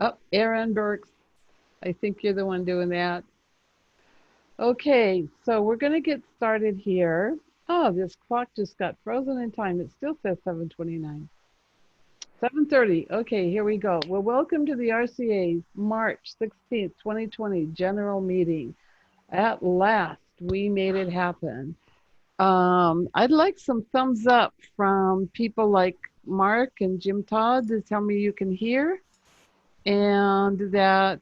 Oh, Aaron Burks. I think you're the one doing that. Okay, so we're going to get started here. Oh, this clock just got frozen in time. It still says 7:29. 7:30. Okay, here we go. Well, welcome to the RCA's March 16th, 2020 general meeting. At last, we made it happen. I'd like some thumbs up from people like Mark and Jim Todd to tell me you can hear and that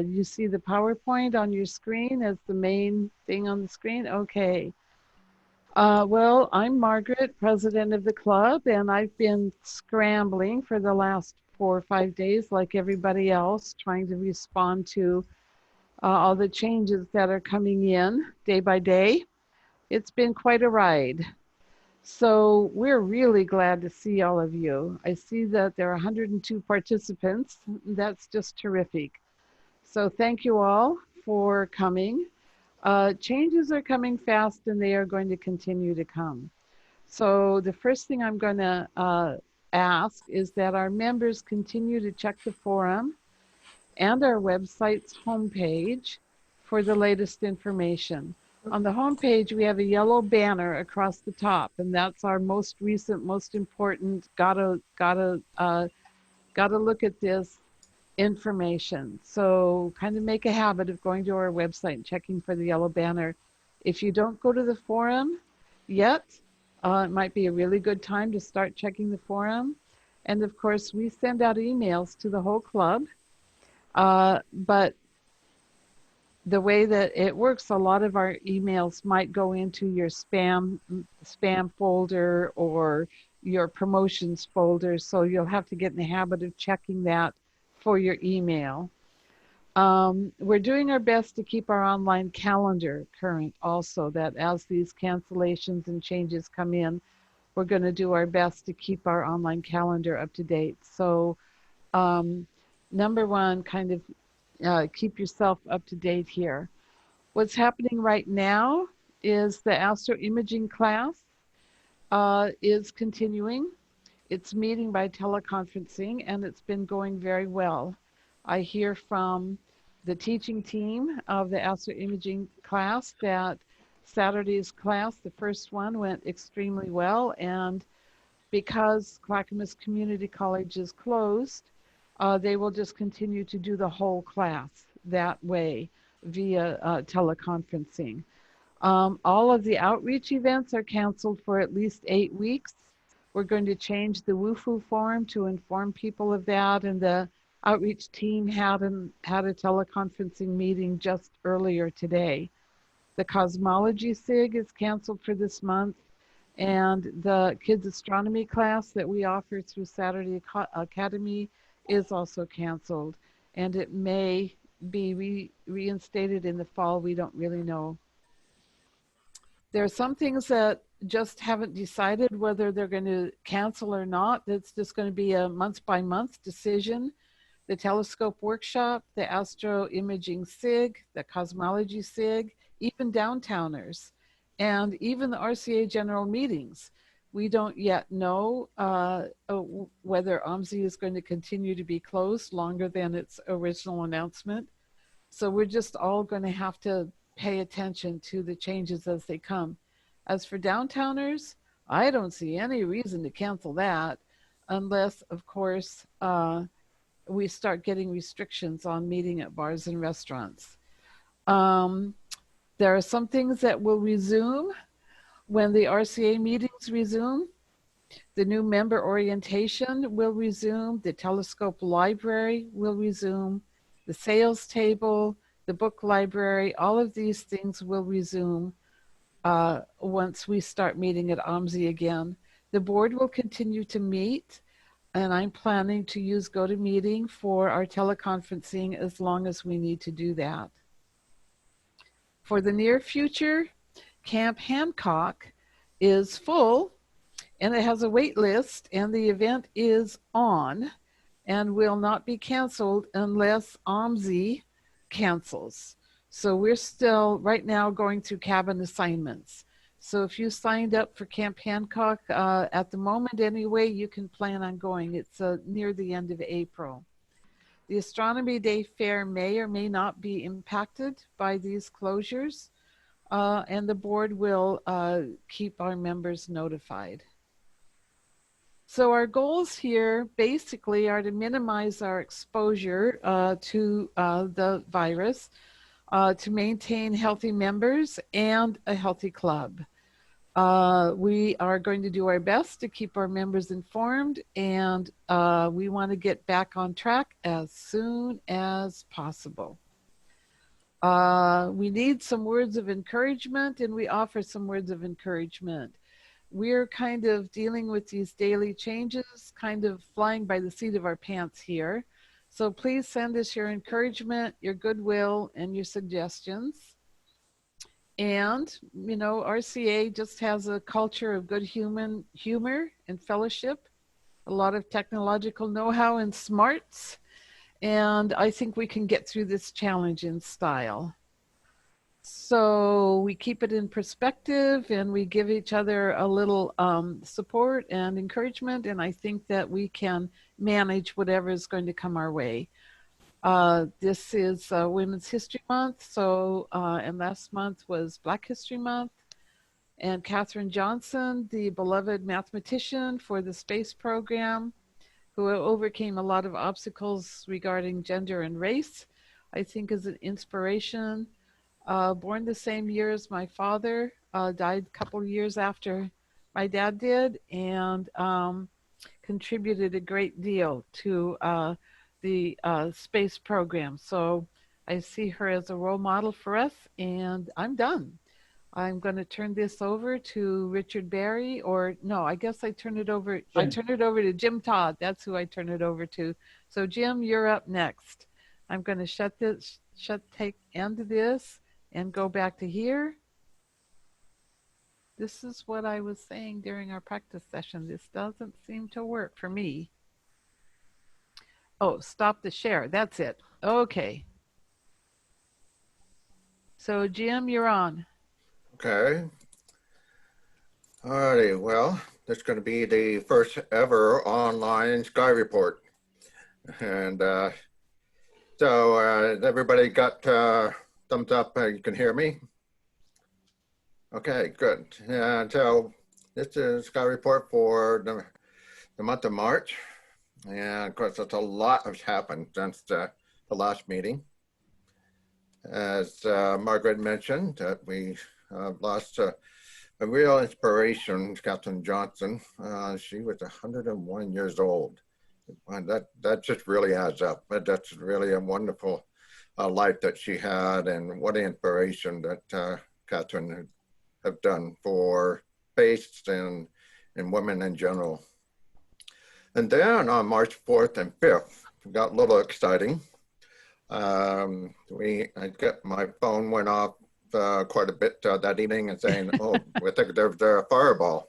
you see the PowerPoint on your screen as the main thing on the screen. Okay. Well, I'm Margaret, president of the club, and I've been scrambling for the last 4 or 5 days, like everybody else, trying to respond to all the changes that are coming in day by day. It's been quite a ride. So we're really glad to see all of you. I see that there are 102 participants. That's just terrific. So thank you all for coming. Changes are coming fast and they are going to continue to come. So the first thing I'm going to ask is that our members continue to check the forum and our website's homepage for the latest information. On the homepage, we have a yellow banner across the top, and that's our most recent, most important, gotta look at this information. So kind of make a habit of going to our website and checking for the yellow banner. If you don't go to the forum yet, it might be a really good time to start checking the forum. And of course, we send out emails to the whole club. But the way that it works, a lot of our emails might go into your spam folder or your promotions folder. So you'll have to get in the habit of checking that for your email. We're doing our best to keep our online calendar current also, that as these cancellations and changes come in, we're going to do our best to keep our online calendar up to date. So number one, kind of keep yourself up to date here. What's happening right now is the astro imaging class is continuing. It's meeting by teleconferencing and it's been going very well. I hear from the teaching team of the astro imaging class that Saturday's class, the first one, went extremely well. And because Clackamas Community College is closed, they will just continue to do the whole class that way via teleconferencing. All of the outreach events are canceled for at least 8 weeks. We're going to change the WUFU form to inform people of that, and the outreach team had a teleconferencing meeting just earlier today. The cosmology SIG is canceled for this month, and the kids astronomy class that we offer through Saturday Academy is also canceled, and it may be reinstated in the fall. We don't really know. There are some things that just haven't decided whether they're going to cancel or not. It's just going to be a month by month decision. The telescope workshop, the astro imaging SIG, the cosmology SIG, even downtowners, and even the RCA general meetings. We don't yet know whether OMSI is going to continue to be closed longer than its original announcement. So we're just all going to have to pay attention to the changes as they come. As for downtowners, I don't see any reason to cancel that unless, of course, we start getting restrictions on meeting at bars and restaurants. There are some things that will resume when the RCA meetings resume. The new member orientation will resume. The telescope library will resume. The sales table, the book library, all of these things will resume once we start meeting at OMSI again. The board will continue to meet, and I'm planning to use GoToMeeting for our teleconferencing as long as we need to do that. For the near future, Camp Hancock is full and it has a wait list, and the event is on and will not be canceled unless OMSI cancels. So we're still right now going through cabin assignments. So if you signed up for Camp Hancock at the moment anyway, you can plan on going. It's near the end of April. The Astronomy Day Fair may or may not be impacted by these closures, and the board will keep our members notified. So our goals here basically are to minimize our exposure to the virus, to maintain healthy members and a healthy club. We are going to do our best to keep our members informed, and we want to get back on track as soon as possible. We need some words of encouragement, and we offer some words of encouragement. We're kind of dealing with these daily changes, kind of flying by the seat of our pants here. So please send us your encouragement, your goodwill, and your suggestions. And, you know, RCA just has a culture of good human humor and fellowship, a lot of technological know-how and smarts. And I think we can get through this challenge in style. So we keep it in perspective and we give each other a little support and encouragement. And I think that we can manage whatever is going to come our way. This is Women's History Month. So, and last month was Black History Month. And Katherine Johnson, the beloved mathematician for the space program, who overcame a lot of obstacles regarding gender and race, I think is an inspiration. Born the same year as my father, died a couple years after my dad did, and contributed a great deal to the space program. So I see her as a role model for us, and I'm done. I'm going to turn this over to Richard Barry, or no, I guess I turn it over. I turn it over to Jim Todd. That's who I turn it over to. So Jim, you're up next. I'm going to end this and go back to here. This is what I was saying during our practice session. This doesn't seem to work for me. Oh, stop the share. That's it. Okay. So Jim, you're on. Okay. Alrighty, well, this is going to be the first ever online sky report. And so everybody got thumbs up, you can hear me? Okay, good. And so this is sky report for the month of March. And of course, that's a lot has happened since the last meeting. As Margaret mentioned, that we lost a real inspiration, Katherine Johnson. She was 101 years old. That just really adds up. That's really a wonderful life that she had, and what an inspiration that Katherine have done for space and women in general. And then on March 4th and 5th, it got a little exciting. My phone went off quite a bit that evening and saying, oh, we think there's a fireball.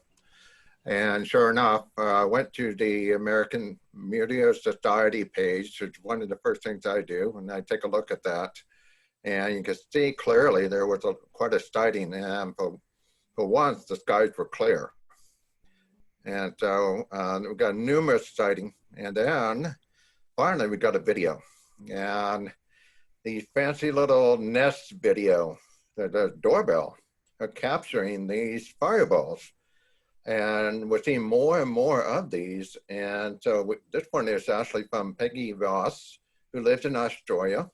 And sure enough, I went to the American Meteor Society page, which is one of the first things I do, and I take a look at that. And you can see clearly there was quite a sighting, and for once, the skies were clear. And so we got numerous sightings, and then finally we got a video. And the fancy little Nest video, the doorbell, are capturing these fireballs. And we're seeing more and more of these. And so this one is actually from Peggy Ross, who lives in Australia,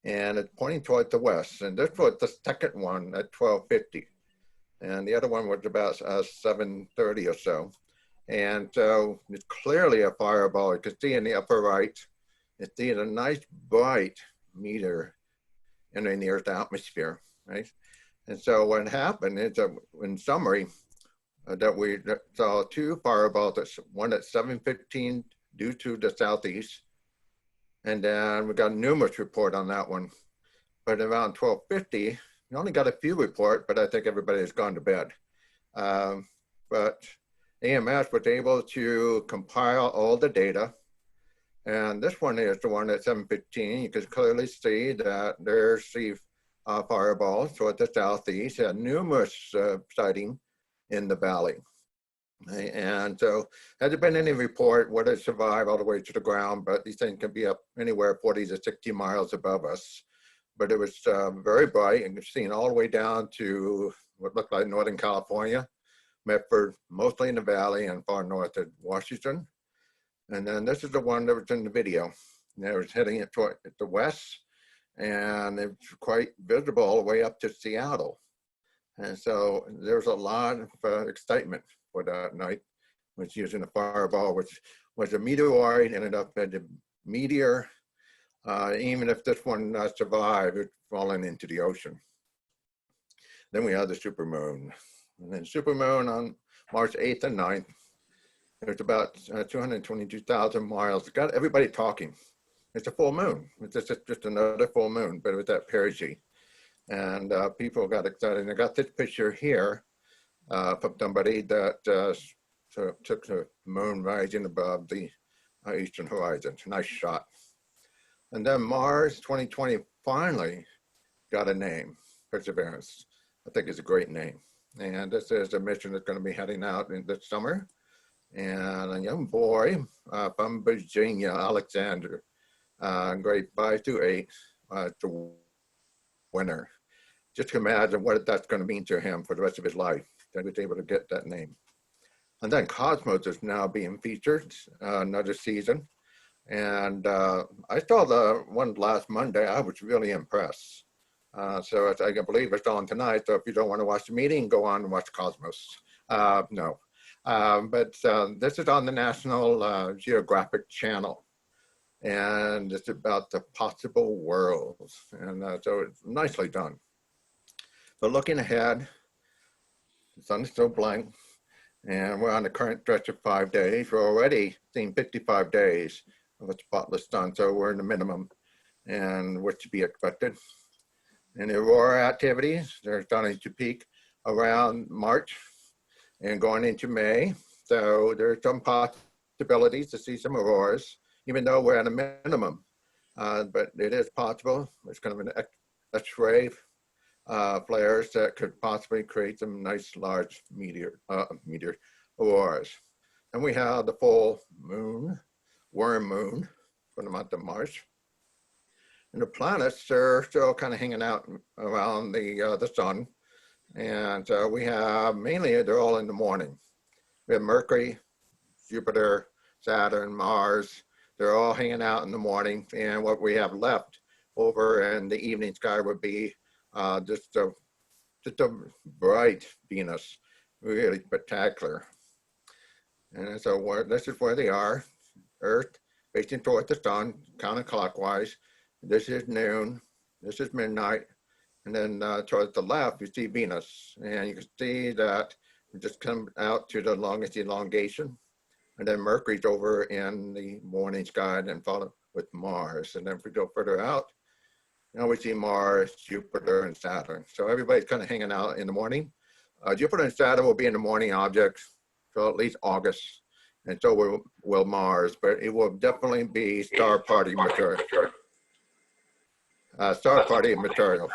and it's pointing toward the west. And this was the second one at 12:50. And the other one was about 7:30 or so. And so it's clearly a fireball. You can see in the upper right, you see a nice bright meteor entering the Earth's atmosphere, right? And so what happened is, in summary, that we saw two fireballs, one at 7:15 due to the southeast, and then we got numerous report on that one. But around 12:50, we only got a few report, but I think everybody has gone to bed. But AMS was able to compile all the data. And this one is the one at 7:15. You can clearly see that there's the fireballs toward the southeast, and numerous sightings in the valley. And so, has there been any report whether it survived all the way to the ground? But these things can be up anywhere 40 to 60 miles above us. But it was very bright and seen all the way down to what looked like Northern California, Medford, mostly in the valley, and far north of Washington. And then this is the one that was in the video. And it was heading it toward the west, and it was quite visible all the way up to Seattle. And so there was a lot of excitement for that night, was using a fireball, which was a meteoroid, ended up at the meteor. Even if this one survived, it's fallen into the ocean. Then we had the supermoon. And then supermoon on March 8th and 9th. It's about 222,000 miles. It got everybody talking. It's a full moon. It's just another full moon, but with that perigee. And people got excited. And I got this picture here from somebody that took the moon rising above the eastern horizon. It's a nice shot. And then Mars 2020 finally got a name, Perseverance. I think it's a great name. And this is a mission that's going to be heading out in this summer. And a young boy from Virginia, Alexander, grade 5 to 8, the winner. Just imagine what that's going to mean to him for the rest of his life, that he was able to get that name. And then Cosmos is now being featured, another season. And I saw the one last Monday. I was really impressed. So I believe it's on tonight. So if you don't want to watch the meeting, go on and watch Cosmos. No. But this is on the National Geographic Channel. And it's about the possible worlds. And so it's nicely done. But looking ahead, the sun is still blank. And we're on the current stretch of 5 days. We're already seeing 55 days of a spotless sun. So we're in the minimum and what's to be expected. And the aurora activities, they're starting to peak around March and going into May. So there's some possibilities to see some auroras, even though we're at a minimum. But it is possible. It's kind of an X-ray flares that could possibly create some nice large meteor auroras. And we have the full moon, worm moon, for the month of March. And the planets are still kind of hanging out around the sun. And we have, mainly they're all in the morning. We have Mercury, Jupiter, Saturn, Mars. They're all hanging out in the morning. And what we have left over in the evening sky would be just a bright Venus, really spectacular. And so this is where they are. Earth facing toward the sun, counterclockwise. This is noon, this is midnight, and then towards the left, you see Venus. And you can see that it just comes out to the longest elongation. And then Mercury's over in the morning sky and then followed with Mars. And then if we go further out, now we see Mars, Jupiter, and Saturn. So everybody's kind of hanging out in the morning. Jupiter and Saturn will be in the morning objects till at least August. And so will Mars, but it will definitely be star party material. Star party material.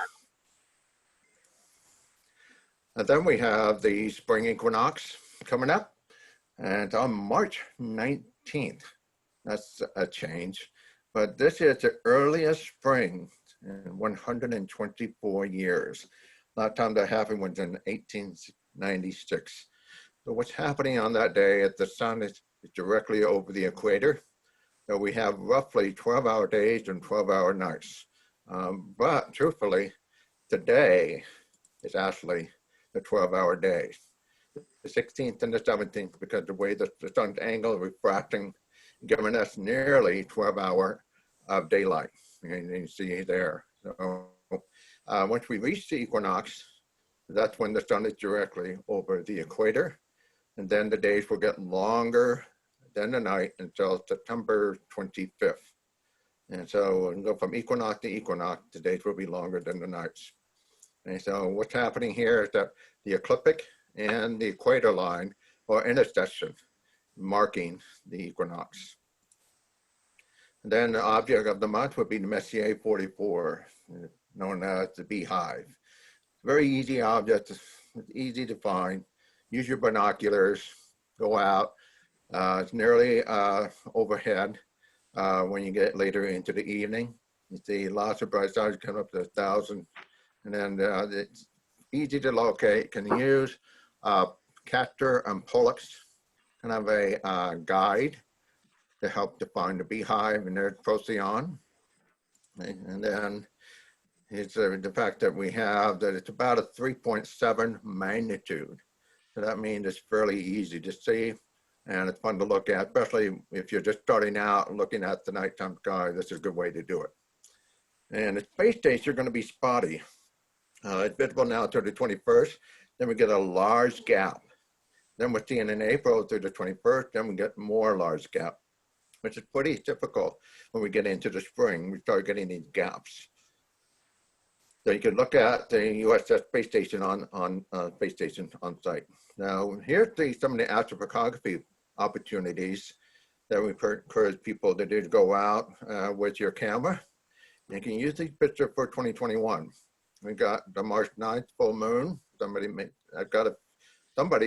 And then we have the spring equinox coming up, and on March 19th. That's a change, but this is the earliest spring in 124 years. Last time that happened was in 1896. So what's happening on that day is the sun is directly over the equator. So we have roughly 12-hour days and 12-hour nights. But truthfully, today is actually the 12-hour day. The 16th and the 17th, because the way that the sun's angle refracting, giving us nearly 12-hour of daylight. And you see there. So once we reach the equinox, that's when the sun is directly over the equator. And then the days will get longer than the night until September 25th. And so we'll go from equinox to equinox, the days will be longer than the nights. And so what's happening here is that the ecliptic and the equator line are intersection, marking the equinox. And then the object of the month would be the Messier 44, known as the beehive. Very easy object, it's easy to find. Use your binoculars, go out. It's nearly overhead when you get later into the evening. You see lots of bright stars come up to 1,000. And then it's easy to locate. Can use Castor and Pollux, kind of a guide to help define the beehive and their procyon. And then it's the fact that we have that it's about a 3.7 magnitude. So that means it's fairly easy to see and it's fun to look at, especially if you're just starting out and looking at the nighttime sky. This is a good way to do it. And the space days are going to be spotty. It's visible now through the 21st. Then we get a large gap. Then we're seeing in April through the 21st, then we get more large gap, which is pretty typical when we get into the spring. We start getting these gaps. So you could look at the USS space station on space station on site. Now here's some of the astrophotography opportunities that we encourage people to do, to go out with your camera. You can use these pictures for 2021. We got the March 9th full moon. Somebody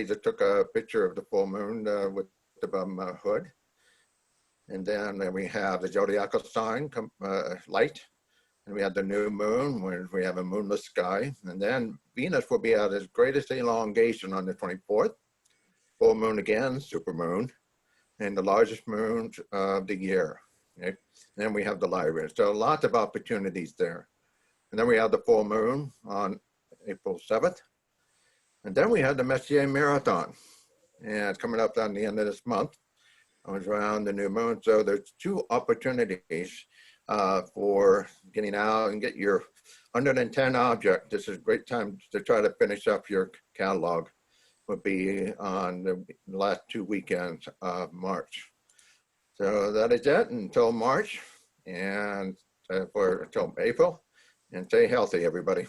that took a picture of the full moon with the hood. And then we have the zodiacal sign light. And we have the new moon, where we have a moonless sky. And then Venus will be at its greatest elongation on the 24th. Full moon again, super moon, and the largest moon of the year. Okay? And then we have the Lyra. So lots of opportunities there. And then we have the full moon on April 7th. And then we have the Messier Marathon. And it's coming up on the end of this month. I was around the new moon. So there's two opportunities for getting out and get your 110 object. This is a great time to try to finish up your catalog. Would be on the last 2 weekends of March. So that is it until March and until April. And stay healthy, everybody.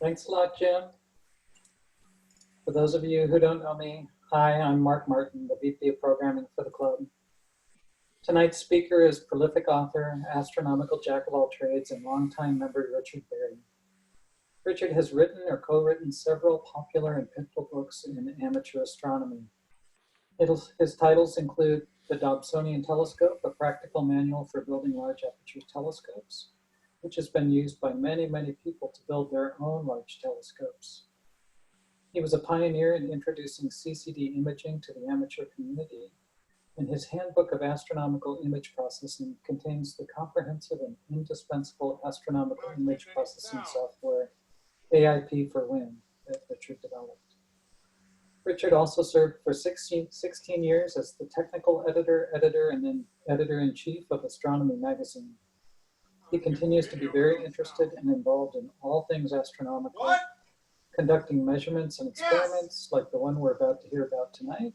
Thanks a lot, Jim. For those of you who don't know me, hi, I'm Mark Martin, the VP of Programming for the club. Tonight's speaker is prolific author, astronomical jack of all trades, and longtime member Richard Berry. Richard has written or co-written several popular and pivotal books in amateur astronomy. His titles include The Dobsonian Telescope, a practical manual for building large aperture telescopes, which has been used by many, many people to build their own large telescopes. He was a pioneer in introducing CCD imaging to the amateur community, and his Handbook of Astronomical Image Processing contains the comprehensive and indispensable astronomical image processing software, AIP for WIN, that Richard developed. Richard also served for 16 years as the technical editor, and then editor-in-chief of Astronomy magazine. He continues to be very interested and involved in all things astronomical, conducting measurements and experiments like the one we're about to hear about tonight,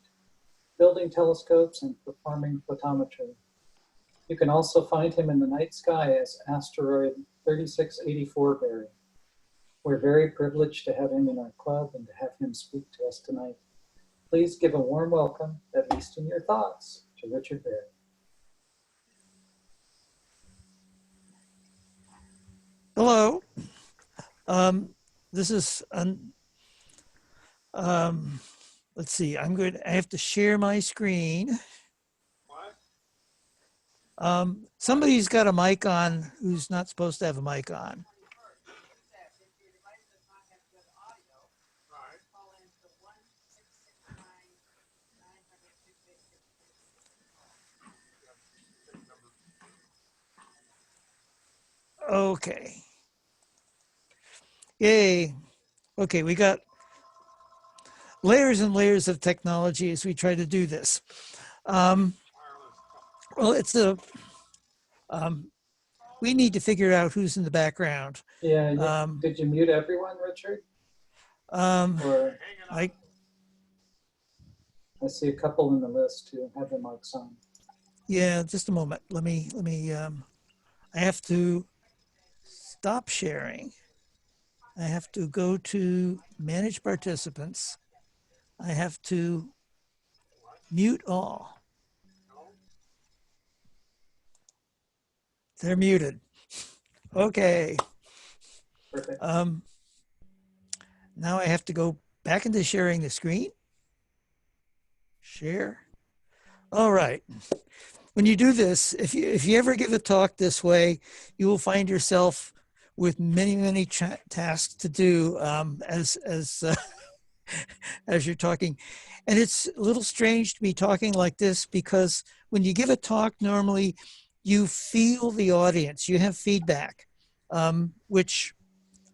building telescopes, and performing photometry. You can also find him in the night sky as asteroid 3684 Berry. We're very privileged to have him in our club and to have him speak to us tonight. Please give a warm welcome, at least in your thoughts, to Richard Berry. Hello. This is, let's see, I have to share my screen. Somebody's got a mic on who's not supposed to have a mic on. Okay. Yay. Okay, we got layers and layers of technology as we try to do this. Well, it's we need to figure out who's in the background. Yeah, did you mute everyone, Richard? Or I see a couple in the list who have their mics on. Yeah, just a moment. Let me, I have to stop sharing. I have to go to manage participants. I have to mute all. They're muted. Okay. Perfect. Now I have to go back into sharing the screen. Share. All right. When you do this, if you ever give a talk this way, you will find yourself with many tasks to do as you're talking. And it's a little strange to be talking like this because when you give a talk, normally you feel the audience, you have feedback, which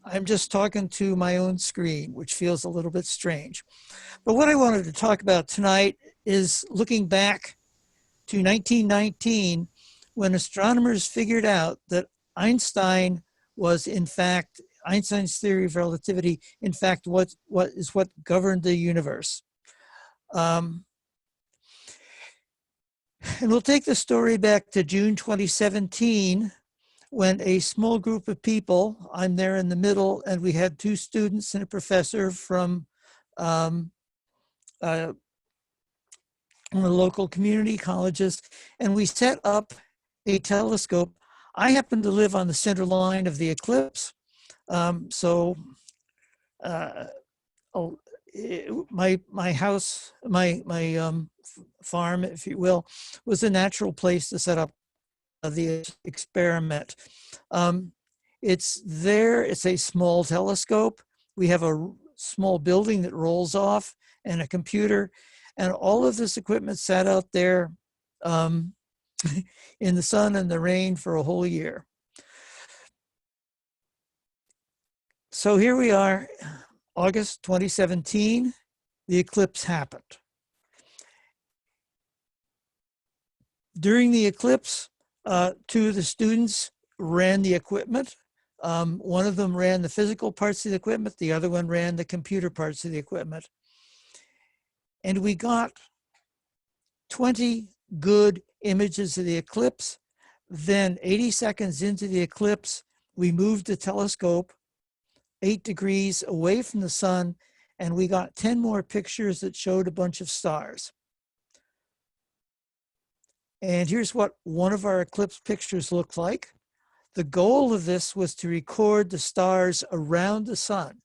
I'm just talking to my own screen, which feels a little bit strange. But what I wanted to talk about tonight is looking back to 1919, when astronomers figured out that Einstein was, in fact, Einstein's theory of relativity, in fact, what governed the universe. And we'll take the story back to June 2017, when a small group of people, I'm there in the middle, and we had 2 students and a professor from one of the local community colleges, and we set up a telescope. I happen to live on the center line of the eclipse, so my house, my farm, if you will, was a natural place to set up the experiment. It's there. It's a small telescope. We have a small building that rolls off and a computer, and all of this equipment sat out there in the sun and the rain for a whole year. So here we are, August 2017, the eclipse happened. During the eclipse, 2 of the students ran the equipment. One of them ran the physical parts of the equipment, the other one ran the computer parts of the equipment. And we got 20 good images of the eclipse. Then 80 seconds into the eclipse, we moved the telescope 8 degrees away from the sun, and we got 10 more pictures that showed a bunch of stars. And here's what one of our eclipse pictures looked like. The goal of this was to record the stars around the sun.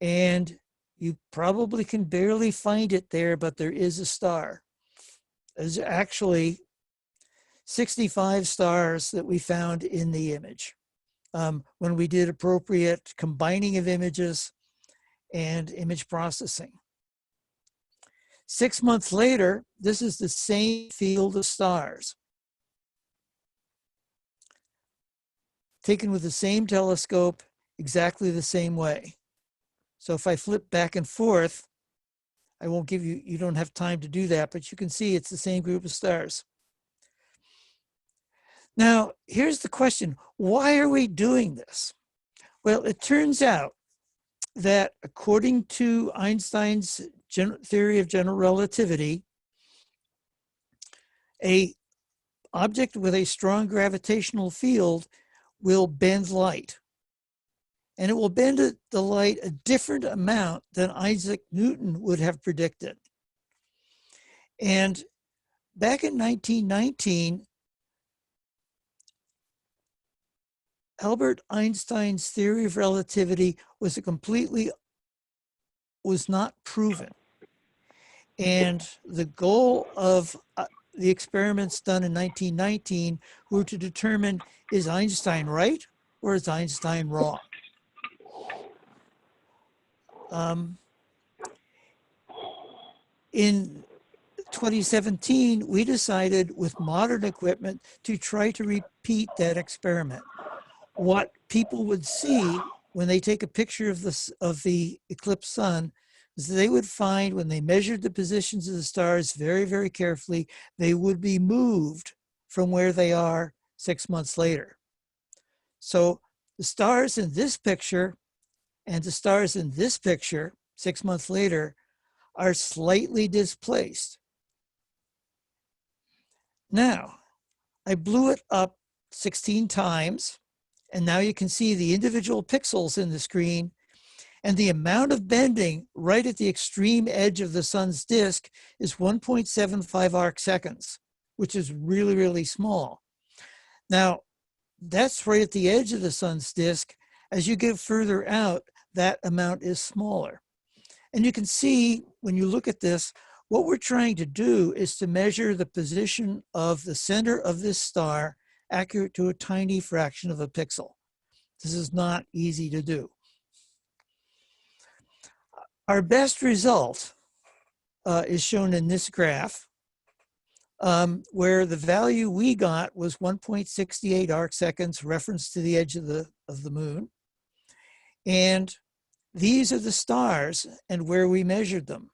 And you probably can barely find it there, but there is a star. There's actually 65 stars that we found in the image when we did appropriate combining of images and image processing. 6 months later, this is the same field of stars, taken with the same telescope, exactly the same way. So if I flip back and forth, I won't give you, you don't have time to do that, but you can see it's the same group of stars. Now, here's the question, why are we doing this? Well, it turns out that according to Einstein's theory of general relativity, an object with a strong gravitational field will bend light. And it will bend the light a different amount than Isaac Newton would have predicted. And back in 1919, Albert Einstein's theory of relativity was not proven. And the goal of the experiments done in 1919 were to determine, is Einstein right or is Einstein wrong? In 2017, we decided with modern equipment to try to repeat that experiment. What people would see when they take a picture of the eclipsed sun is they would find, when they measured the positions of the stars very carefully, they would be moved from where they are 6 months later. So the stars in this picture and the stars in this picture 6 months later are slightly displaced. Now, I blew it up 16 times, and now you can see the individual pixels in the screen, and the amount of bending right at the extreme edge of the sun's disk is 1.75 arc seconds, which is really small. Now, that's right at the edge of the sun's disk. As you get further out, that amount is smaller. And you can see when you look at this, what we're trying to do is to measure the position of the center of this star accurate to a tiny fraction of a pixel. This is not easy to do. Our best result is shown in this graph, where the value we got was 1.68 arc seconds reference to the edge of the moon. And these are the stars and where we measured them.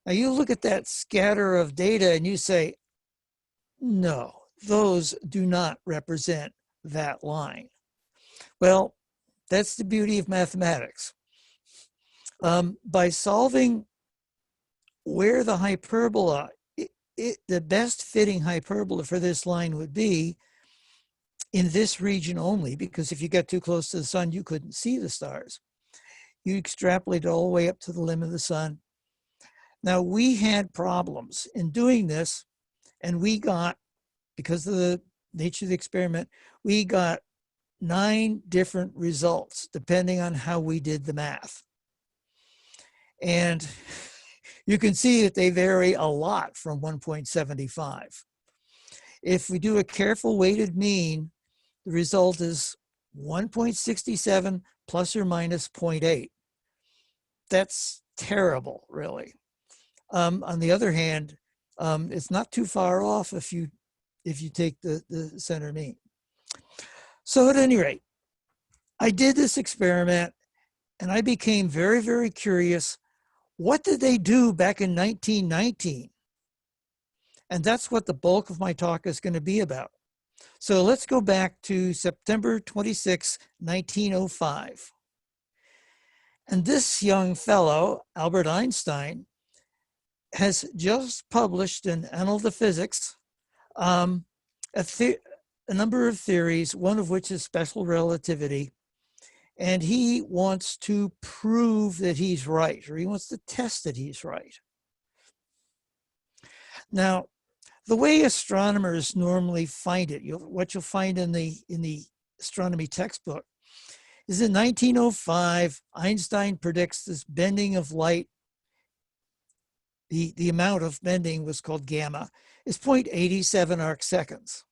Now you look at that scatter of data and you say, no, those do not represent that line. Well, that's the beauty of mathematics. By solving where the hyperbola, the best fitting hyperbola for this line would be in this region only, because if you got too close to the sun, you couldn't see the stars. You extrapolate all the way up to the limit of the sun. Now, we had problems in doing this, and we got, because of the nature of the experiment, we got 9 different results depending on how we did the math. And you can see that they vary a lot from 1.75. If we do a careful weighted mean, the result is 1.67 plus or minus 0.8. That's terrible, really. On the other hand, it's not too far off if you take the center mean. So at any rate, I did this experiment and I became very, very curious. What did they do back in 1919? And that's what the bulk of my talk is going to be about. So let's go back to September 26, 1905. And this young fellow, Albert Einstein, has just published in Annals of Physics a number of theories, one of which is special relativity. And he wants to prove that he's right, or he wants to test that he's right. Now, the way astronomers normally find it, what you'll find in the astronomy textbook, is in 1905, Einstein predicts this bending of light. The amount of bending was called gamma, is 0.87 arc seconds.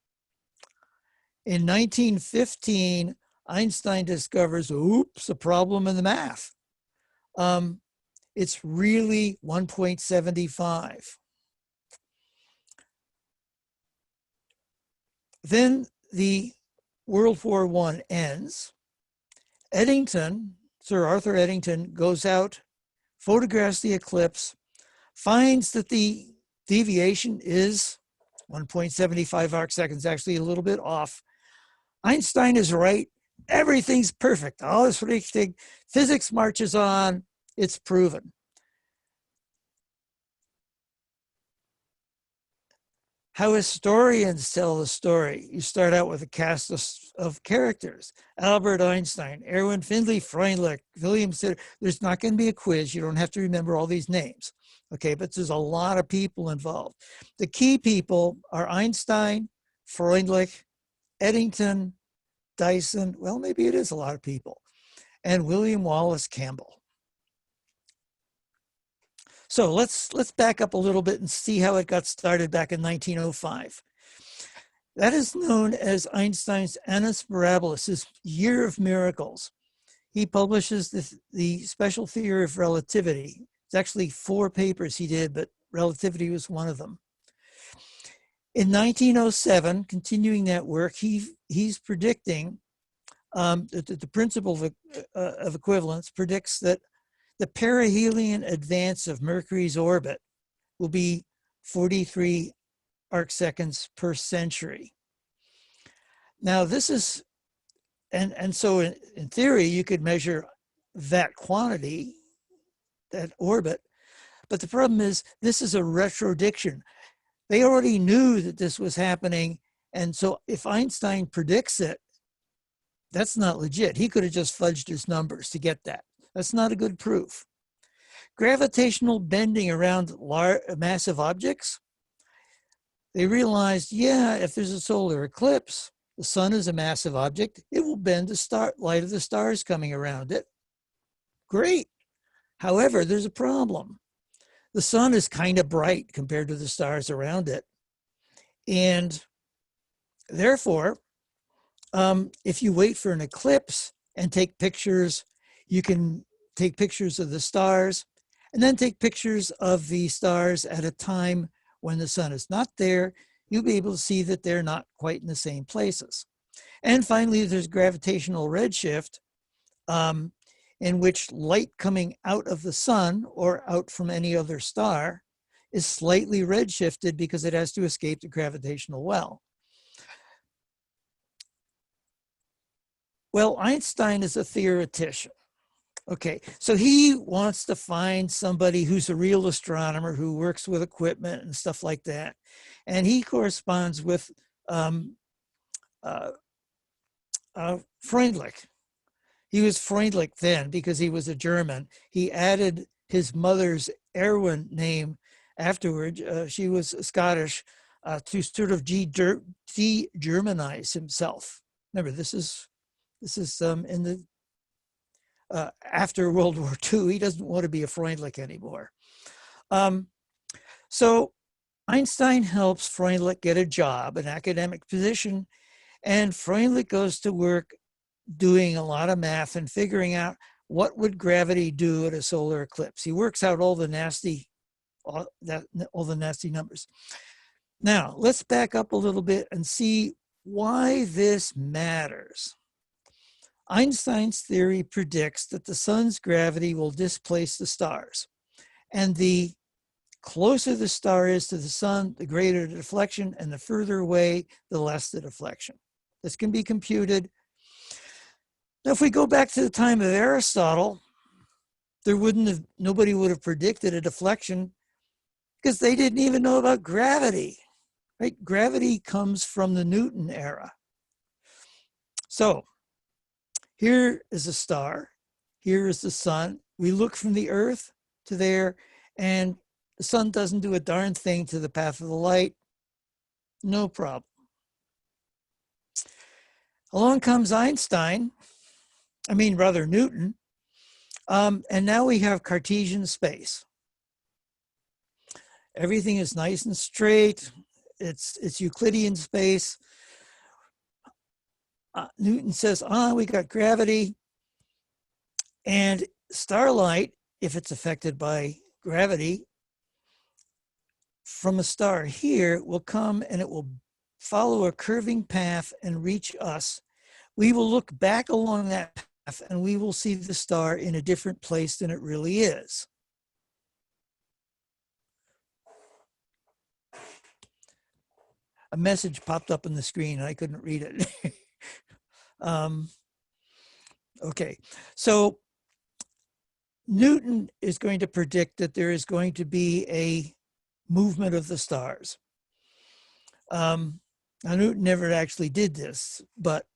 In 1915, Einstein discovers, oops, a problem in the math. It's really 1.75. Then the World War I ends. Eddington, Sir Arthur Eddington, goes out, photographs the eclipse, finds that the deviation is 1.75 arc seconds, actually a little bit off. Einstein is right. Everything's perfect. All this thing, physics marches on. It's proven. How historians tell the story. You start out with a cast of characters. Albert Einstein, Erwin Findlay Freundlich, William Sitter. There's not going to be a quiz. You don't have to remember all these names. Okay, but there's a lot of people involved. The key people are Einstein, Freundlich, Eddington, Dyson. Well, maybe it is a lot of people. And William Wallace Campbell. So let's back up a little bit and see how it got started back in 1905. That is known as Einstein's Annus Mirabilis, his year of miracles. He publishes the special theory of relativity. It's actually 4 papers he did, but relativity was one of them. In 1907, continuing that work, he's predicting the principle of equivalence predicts that the perihelion advance of Mercury's orbit will be 43 arc seconds per century. Now this is, and so in theory, you could measure that quantity, that orbit, but the problem is this is a retrodiction. They already knew that this was happening, and so if Einstein predicts it, that's not legit. He could have just fudged his numbers to get that. That's not a good proof. Gravitational bending around massive objects. They realized, yeah, if there's a solar eclipse, the sun is a massive object, it will bend the light of the stars coming around it. Great. However, there's a problem. The sun is kind of bright compared to the stars around it. And therefore, if you wait for an eclipse and take pictures, you can take pictures of the stars and then take pictures of the stars at a time when the sun is not there. You'll be able to see that they're not quite in the same places. And finally, there's gravitational redshift, in which light coming out of the sun or out from any other star is slightly redshifted because it has to escape the gravitational well. Well, Einstein is a theoretician. Okay, so he wants to find somebody who's a real astronomer who works with equipment and stuff like that. And he corresponds with Freundlich. He was Freundlich then because he was a German. He added his mother's Erwin name afterward. She was Scottish to sort of de-Germanize himself. Remember, this is in the after World War II. He doesn't want to be a Freundlich anymore. So Einstein helps Freundlich get a job, an academic position, and Freundlich goes to work doing a lot of math and figuring out what would gravity do at a solar eclipse. He works out all the nasty numbers. Now, let's back up a little bit and see why this matters. Einstein's theory predicts that the sun's gravity will displace the stars. And the closer the star is to the sun, the greater the deflection, and the further away, the less the deflection. This can be computed. Now, if we go back to the time of Aristotle, nobody would have predicted a deflection because they didn't even know about gravity, right? Gravity comes from the Newton era. So here is a star, here is the sun. We look from the Earth to there, and the sun doesn't do a darn thing to the path of the light. No problem. Along comes Newton, and now we have Cartesian space. Everything is nice and straight. It's Euclidean space. Newton says, we got gravity, and starlight, if it's affected by gravity, from a star here will come and it will follow a curving path and reach us. We will look back along that path and we will see the star in a different place than it really is. A message popped up on the screen and I couldn't read it. Okay, so Newton is going to predict that there is going to be a movement of the stars. Now Newton never actually did this, but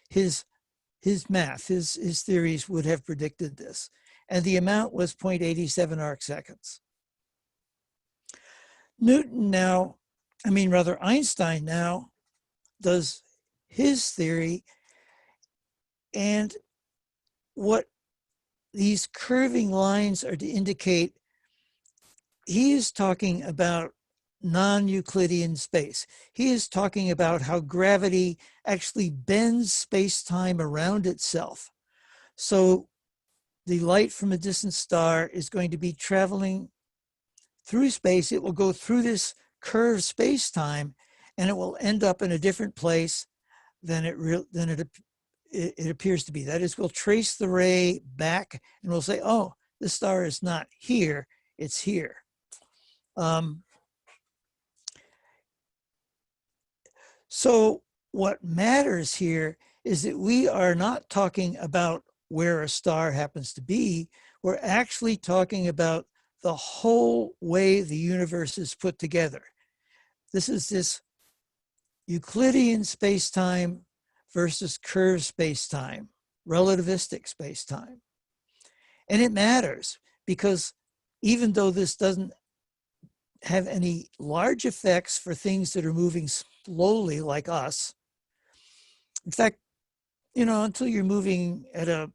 his math, his theories would have predicted this, and the amount was 0.87 arc seconds. Einstein now does his theory, and what these curving lines are to indicate, he is talking about non-Euclidean space. He is talking about how gravity actually bends space-time around itself. So the light from a distant star is going to be traveling through space. It will go through this curved space-time and it will end up in a different place than it appears to be. That is, we'll trace the ray back and we'll say, oh, the star is not here, it's here. So what matters here is that we are not talking about where a star happens to be. We're actually talking about the whole way the universe is put together. This is this Euclidean space-time versus curved space-time, relativistic space-time. And it matters because even though this doesn't have any large effects for things that are moving slowly like us, in fact, until you're moving at a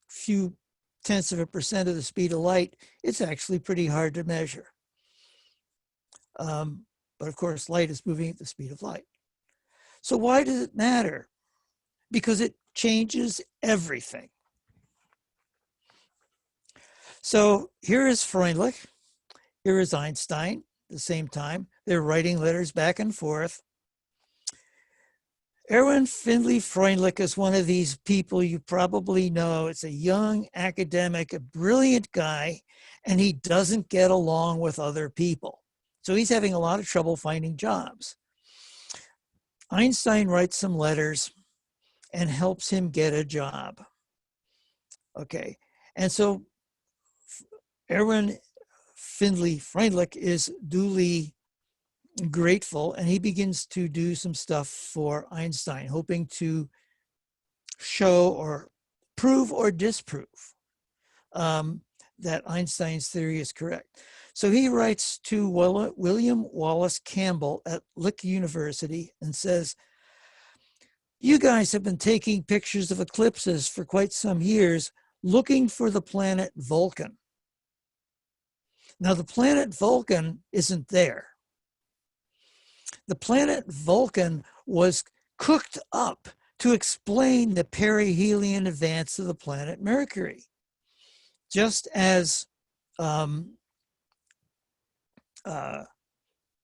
few 0.1% of the speed of light, it's actually pretty hard to measure. But of course, light is moving at the speed of light. So why does it matter? Because it changes everything. So here is Freundlich, here is Einstein at the same time. They're writing letters back and forth. Erwin Findlay Freundlich is one of these people you probably know. It's a young academic, a brilliant guy, and he doesn't get along with other people. So he's having a lot of trouble finding jobs. Einstein writes some letters and helps him get a job. Okay, and so Erwin Findlay Freundlich is duly grateful, and he begins to do some stuff for Einstein, hoping to show or prove or disprove that Einstein's theory is correct. So he writes to William Wallace Campbell at Lick University and says, "You guys have been taking pictures of eclipses for quite some years looking for the planet Vulcan. Now, the planet Vulcan isn't there. The planet Vulcan was cooked up to explain the perihelion advance of the planet Mercury. Just as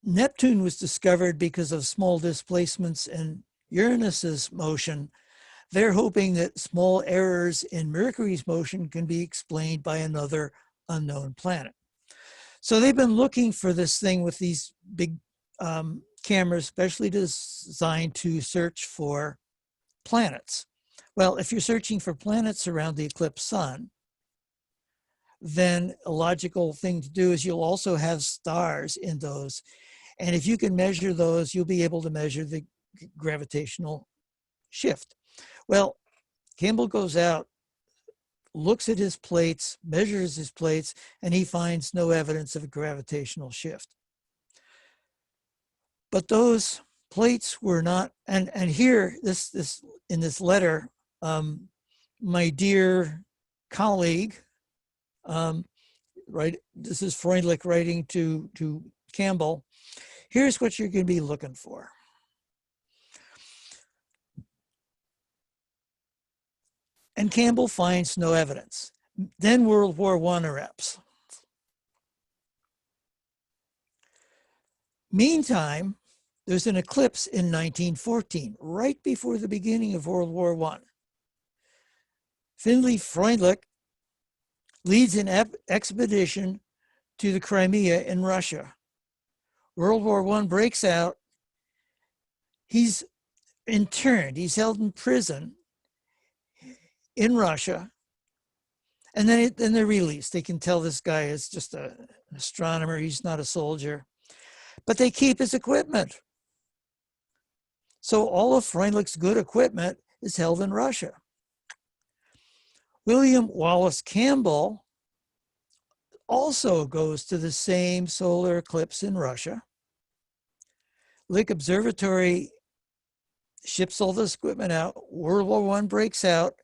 Neptune was discovered because of small displacements in Uranus's motion, they're hoping that small errors in Mercury's motion can be explained by another unknown planet. So they've been looking for this thing with these big cameras, specially designed to search for planets. Well, if you're searching for planets around the eclipsed sun, then a logical thing to do is you'll also have stars in those. And if you can measure those, you'll be able to measure the gravitational shift. Well, Campbell goes out, looks at his plates, measures his plates, and he finds no evidence of a gravitational shift. But those plates were not, and here, this in this letter, my dear colleague, right, this is Freundlich writing to Campbell, here's what you're going to be looking for. And Campbell finds no evidence. Then World War I erupts. Meantime, there's an eclipse in 1914, right before the beginning of World War I. Findlay Freundlich leads an expedition to the Crimea in Russia. World War I breaks out. He's interned, he's held in prison in Russia, and then they're released. They can tell this guy is just an astronomer, he's not a soldier, but they keep his equipment. So all of Freundlich's good equipment is held in Russia. William Wallace Campbell also goes to the same solar eclipse in Russia. Lick Observatory ships all this equipment out. World War I breaks out.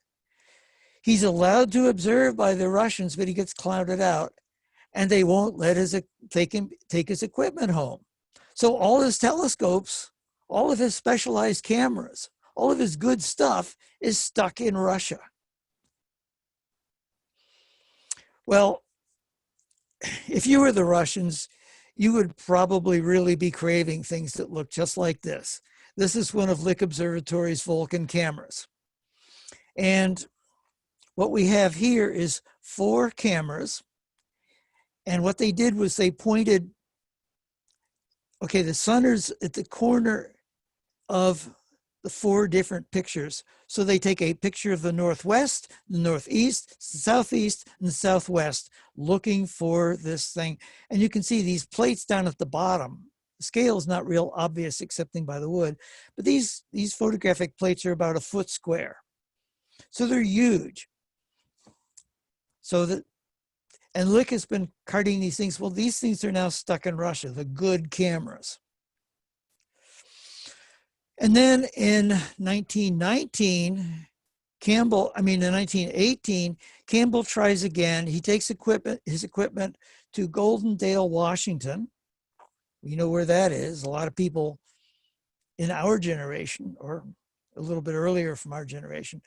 He's allowed to observe by the Russians, but he gets clouded out, and they won't let him take his equipment home. So all his telescopes, all of his specialized cameras, all of his good stuff is stuck in Russia. Well, if you were the Russians, you would probably really be craving things that look just like this. This is one of Lick Observatory's Vulcan cameras. And what we have here is 4 cameras. And what they did was they pointed, okay, the sun is at the corner of the 4 different pictures. So they take a picture of the northwest, the northeast, the southeast, and the southwest, looking for this thing. And you can see these plates down at the bottom. The scale is not real obvious, excepting by the wood, but these photographic plates are about 1 foot square. So they're huge. So that, and Lick has been carting these things. Well, these things are now stuck in Russia, the good cameras. And then in 1919, Campbell, I mean, in 1918, Campbell tries again. He takes his equipment to Goldendale, Washington. We know where that is. A lot of people in our generation, or a little bit earlier from our generation,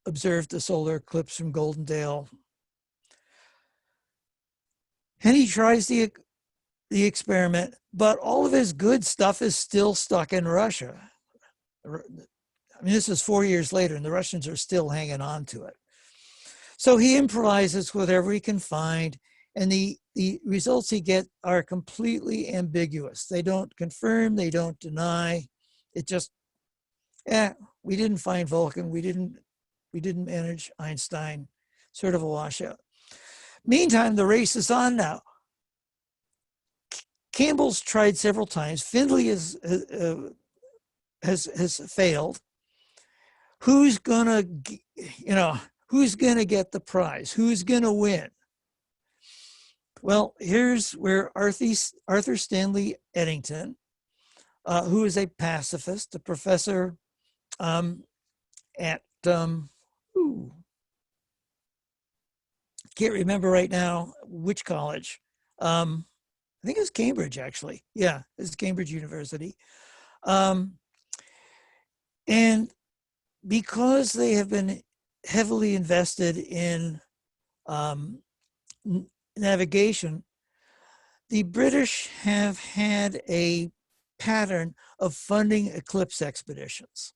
observed the solar eclipse from Goldendale. And he tries the experiment, but all of his good stuff is still stuck in Russia. I mean, this is 4 years later, and the Russians are still hanging on to it. So he improvises whatever he can find, and the results he gets are completely ambiguous. They don't confirm, they don't deny. It just, we didn't find Vulcan, we didn't manage Einstein, sort of a washout. Meantime, the race is on now. Campbell's tried several times. Findlay has failed. Who's gonna get the prize? Who's gonna win? Well, here's where Arthur Stanley Eddington, who is a pacifist, a professor at can't remember right now which college. I think it's Cambridge, actually. Yeah, it's Cambridge University. And because they have been heavily invested in navigation, the British have had a pattern of funding eclipse expeditions.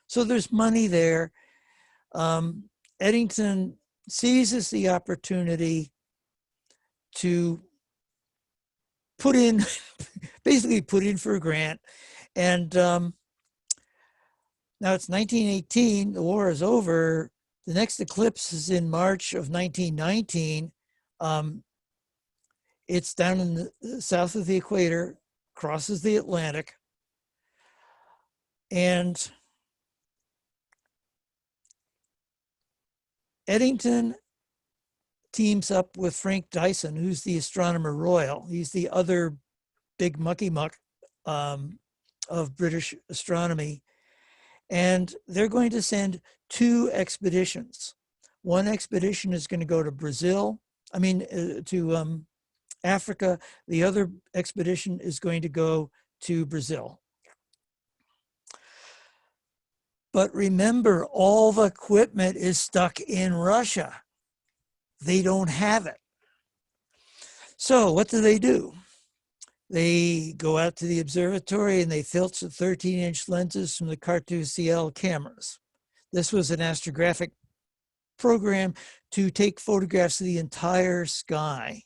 So there's money there. Eddington seizes the opportunity to basically put in for a grant. And now it's 1918, the war is over. The next eclipse is in March of 1919. It's down in the south of the equator, crosses the Atlantic. And Eddington teams up with Frank Dyson, who's the astronomer royal. He's the other big mucky muck of British astronomy. And they're going to send 2 expeditions. One expedition is going to go to to Africa. The other expedition is going to go to Brazil. But remember, all the equipment is stuck in Russia. They don't have it. So what do? They go out to the observatory and they filch the 13-inch lenses from the Carteau CL cameras. This was an astrographic program to take photographs of the entire sky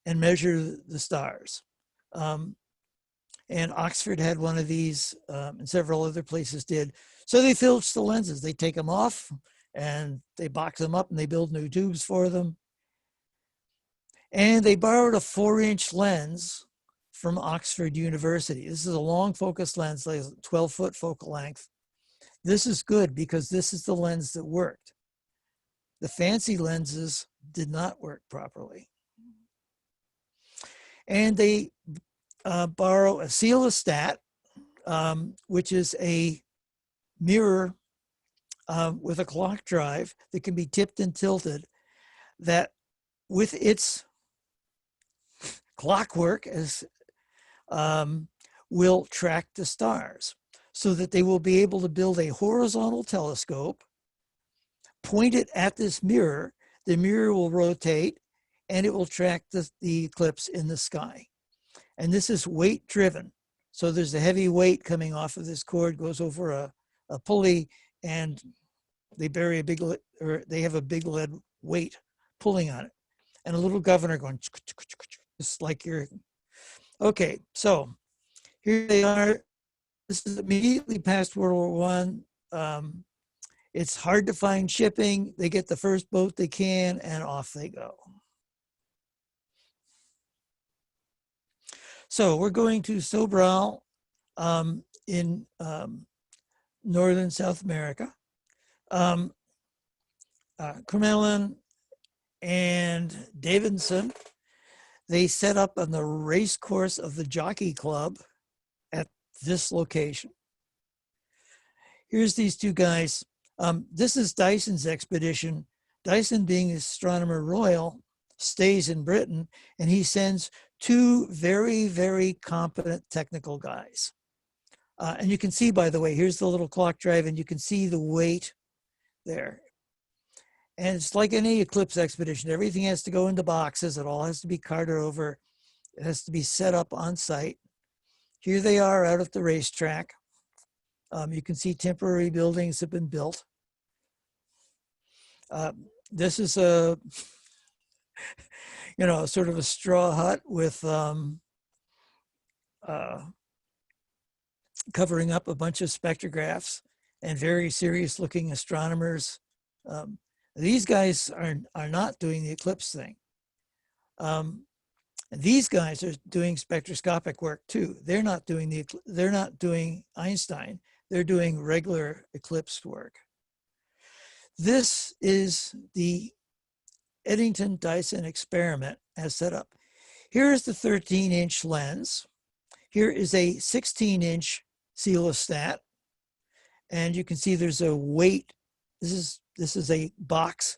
and measure the stars. And Oxford had one of these, and several other places did. So they filch the lenses. They take them off and they box them up and they build new tubes for them. And they borrowed a 4-inch lens from Oxford University. This is a long focus lens, like 12-foot focal length. This is good because this is the lens that worked. The fancy lenses did not work properly. And they borrow a coelostat, which is a mirror with a clock drive that can be tipped and tilted, that with its clockwork will track the stars, so that they will be able to build a horizontal telescope, point it at this mirror, the mirror will rotate, and it will track the eclipse in the sky. And this is weight driven. So there's a heavy weight coming off of this cord, goes over a pulley, and they bury they have a big lead weight pulling on it, and a little governor going, just like okay, so here they are. This is immediately past World War I. It's hard to find shipping. They get the first boat they can, and off they go. So we're going to Sobral in northern South America. Kermelin and Davidson, they set up on the race course of the Jockey Club at this location. Here's these two guys. This is Dyson's expedition. Dyson, being astronomer royal, stays in Britain, and he sends two very, very competent technical guys. And you can see, by the way, here's the little clock drive, and you can see the weight there. And it's like any eclipse expedition. Everything has to go into boxes. It all has to be carted over. It has to be set up on site. Here they are out at the racetrack. You can see temporary buildings have been built. This is a, sort of a straw hut with covering up a bunch of spectrographs and very serious looking astronomers. These guys are not doing the eclipse thing. These guys are doing spectroscopic work too. They're not doing Einstein. They're doing regular eclipse work. This is the Eddington-Dyson experiment as set up. Here is the 13-inch lens. Here is a 16-inch coelostat, and you can see there's a weight. This is a box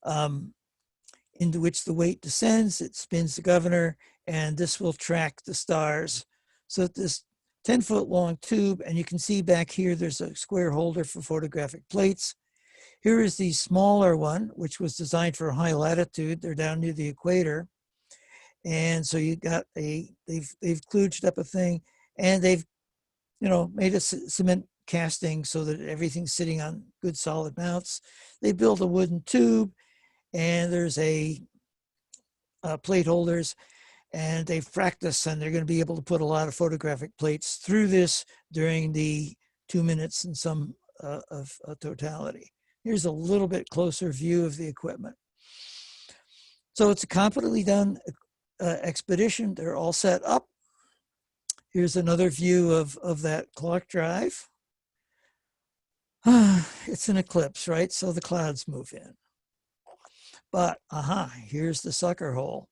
into which the weight descends. It spins the governor, and this will track the stars. So this 10-foot long tube, and you can see back here there's a square holder for photographic plates. Here is the smaller one, which was designed for high latitude. They're down near the equator. And so you got they've kludged up a thing, and they've, made a cement casting so that everything's sitting on good solid mounts. They built a wooden tube, and there's a plate holders, and they've practiced, and they're going to be able to put a lot of photographic plates through this during the 2 minutes and some of totality. Here's a little bit closer view of the equipment. So it's a competently done expedition. They're all set up. Here's another view of that clock drive. It's an eclipse, right? So the clouds move in. But, here's the sucker hole.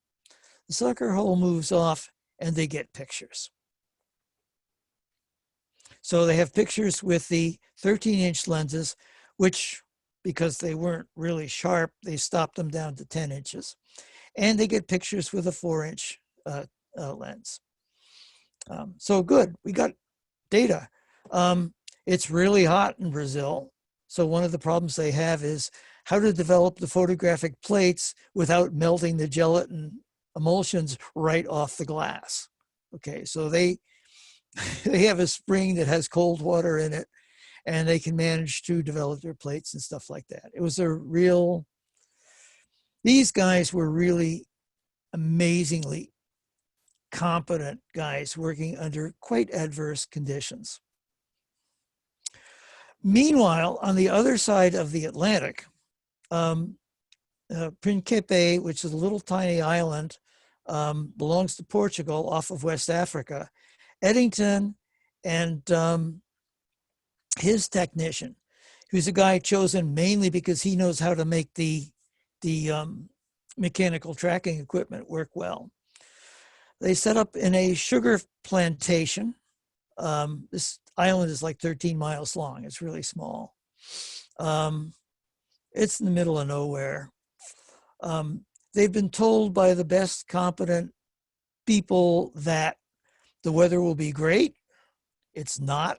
The sucker hole moves off, and they get pictures. So they have pictures with the 13-inch lenses, which, because they weren't really sharp, they stopped them down to 10 inches. And they get pictures with a 4-inch lens. So good, we got data. It's really hot in Brazil. So one of the problems they have is how to develop the photographic plates without melting the gelatin emulsions right off the glass. Okay, so they have a spring that has cold water in it, and they can manage to develop their plates and stuff like that. It was these guys were really amazingly competent guys working under quite adverse conditions. Meanwhile, on the other side of the Atlantic, Principe, which is a little tiny island, belongs to Portugal off of West Africa. Eddington and his technician, who's a guy chosen mainly because he knows how to make the mechanical tracking equipment work well. They set up in a sugar plantation. This island is like 13 miles long. It's really small. It's in the middle of nowhere. They've been told by the best competent people that the weather will be great. It's not.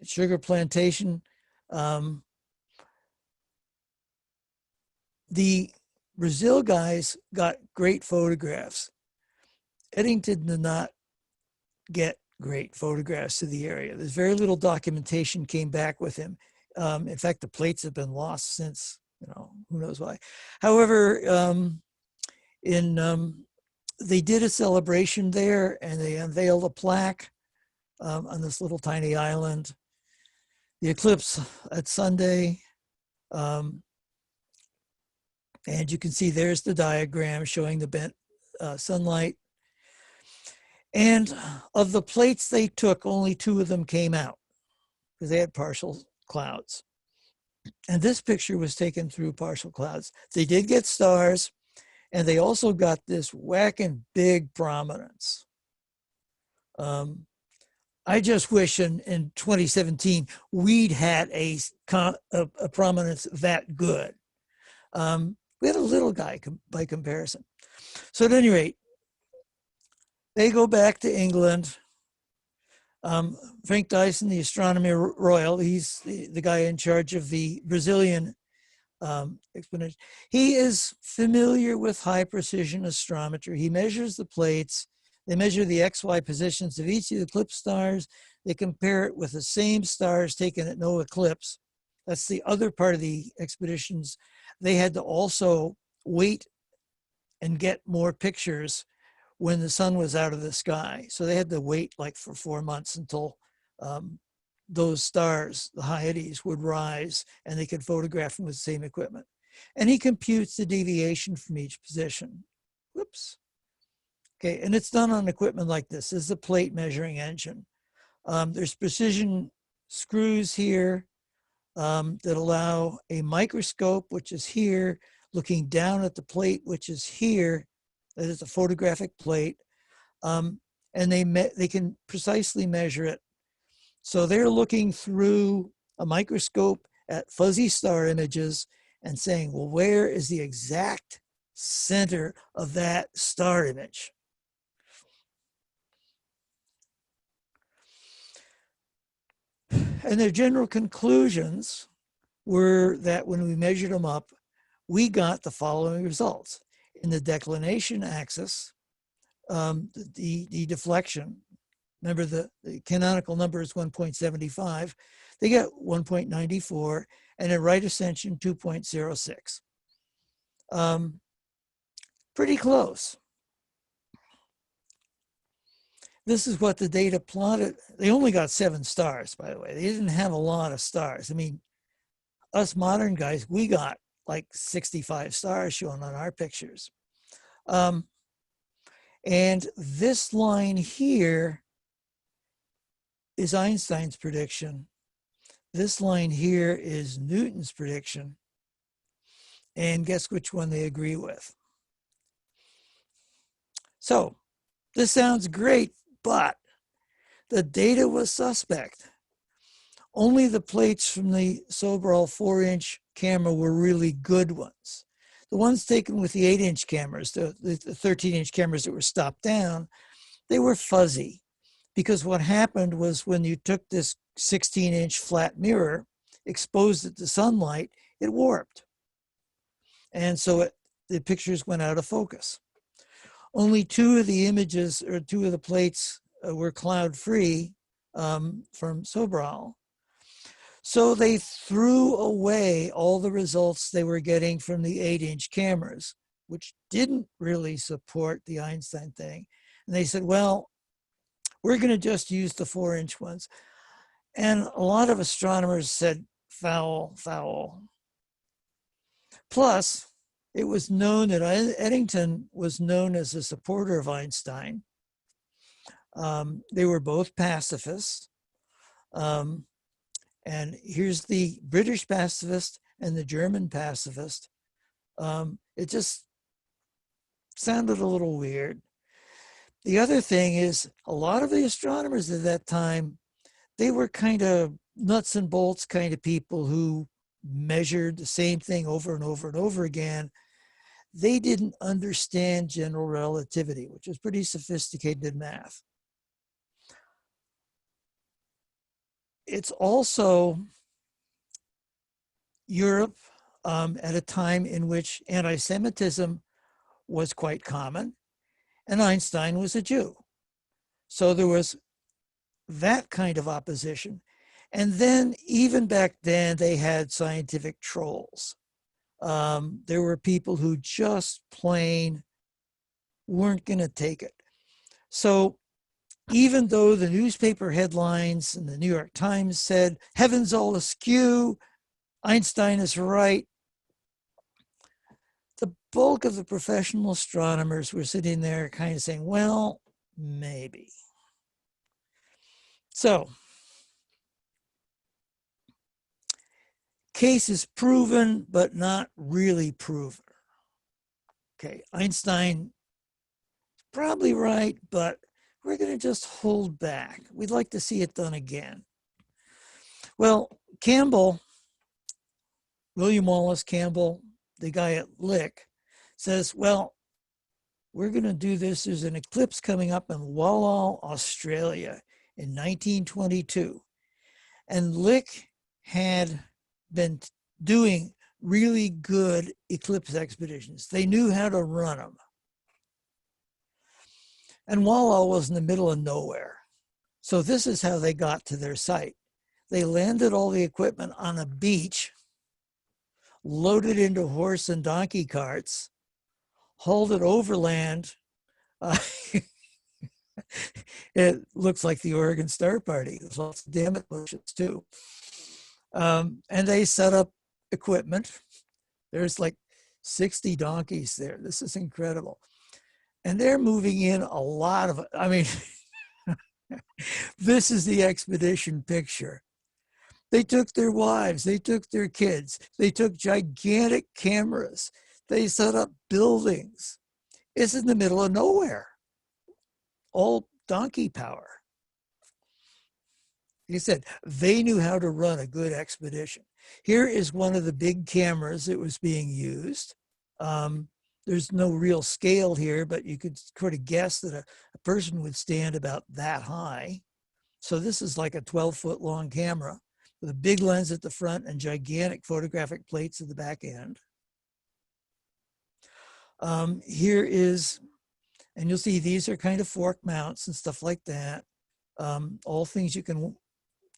Sugar plantation. The Brazil guys got great photographs. Eddington did not get great photographs of the area. There's very little documentation came back with him. In fact, the plates have been lost since, who knows why. However, they did a celebration there, and they unveiled a plaque on this little tiny island. The eclipse at Sunday. And you can see there's the diagram showing the bent sunlight. And of the plates they took, only 2 of them came out because they had partial clouds. And this picture was taken through partial clouds. They did get stars, and they also got this whacking big prominence. I I just wish in 2017 we'd had a prominence that good. We had a little guy by comparison. So at any rate, they go back to England. Frank Dyson, the Astronomer Royal, he's the guy in charge of the Brazilian expedition. He is familiar with high precision astrometry. He measures the plates. They measure the XY positions of each of the eclipse stars. They compare it with the same stars taken at no eclipse. That's the other part of the expeditions. They had to also wait and get more pictures when the sun was out of the sky. So they had to wait like for 4 months until those stars, the Hyades, would rise and they could photograph them with the same equipment. And he computes the deviation from each position. Whoops. Okay, and it's done on equipment like this. This is a plate measuring engine. There's precision screws here that allow a microscope, which is here, looking down at the plate, which is here. That is a photographic plate. And they can precisely measure it. So they're looking through a microscope at fuzzy star images and saying, well, where is the exact center of that star image? And their general conclusions were that when we measured them up, we got the following results. In the declination axis, the deflection, remember the canonical number is 1.75, they get 1.94, and in right ascension, 2.06. Pretty close. This is what the data plotted. They only got 7 stars, by the way. They didn't have a lot of stars. I mean, us modern guys, we got like 65 stars shown on our pictures. And this line here is Einstein's prediction. This line here is Newton's prediction. And guess which one they agree with? So this sounds great, but the data was suspect. Only the plates from the Sobral 4-inch camera were really good ones. The ones taken with the 8-inch cameras, the 13-inch cameras that were stopped down, they were fuzzy. Because what happened was when you took this 16-inch flat mirror, exposed it to sunlight, it warped. And so the pictures went out of focus. Only 2 of the images, or 2 of the plates were cloud-free from Sobral. So they threw away all the results they were getting from the 8-inch cameras, which didn't really support the Einstein thing. And they said, well, we're going to just use the 4-inch ones. And a lot of astronomers said, foul, foul. Plus, it was known that Eddington was known as a supporter of Einstein. They were both pacifists. And here's the British pacifist and the German pacifist. It just sounded a little weird. The other thing is a lot of the astronomers at that time, they were kind of nuts and bolts kind of people who measured the same thing over and over and over again. They didn't understand general relativity, which is pretty sophisticated math. It's also Europe at a time in which anti-Semitism was quite common, and Einstein was a Jew. So there was that kind of opposition. And then even back then, they had scientific trolls. There were people who just plain weren't going to take it. So even though the newspaper headlines in the New York Times said, heaven's all askew, Einstein is right, the bulk of the professional astronomers were sitting there kind of saying, well, maybe. So, case is proven, but not really proven. Okay, Einstein is probably right, but we're going to just hold back. We'd like to see it done again. Well, Campbell, William Wallace Campbell, the guy at Lick, says, well, we're going to do this. There's an eclipse coming up in Wallal, Australia in 1922. And Lick had been doing really good eclipse expeditions. They knew how to run them. And Wallal was in the middle of nowhere. So this is how they got to their site. They landed all the equipment on a beach, loaded into horse and donkey carts, hauled it overland. It looks like the Oregon Star Party. There's lots of damn bushes too. And they set up equipment. There's like 60 donkeys there. This is incredible. And they're moving in a lot of, I mean, this is the expedition picture. They took their wives, they took their kids, they took gigantic cameras, they set up buildings. It's in the middle of nowhere, all donkey power. Like I said, they knew how to run a good expedition. Here is one of the big cameras that was being used. There's no real scale here, but you could sort of guess that a person would stand about that high. So this is like a 12-foot long camera with a big lens at the front and gigantic photographic plates at the back end. Here is, and you'll see these are kind of fork mounts and stuff like that. All things you can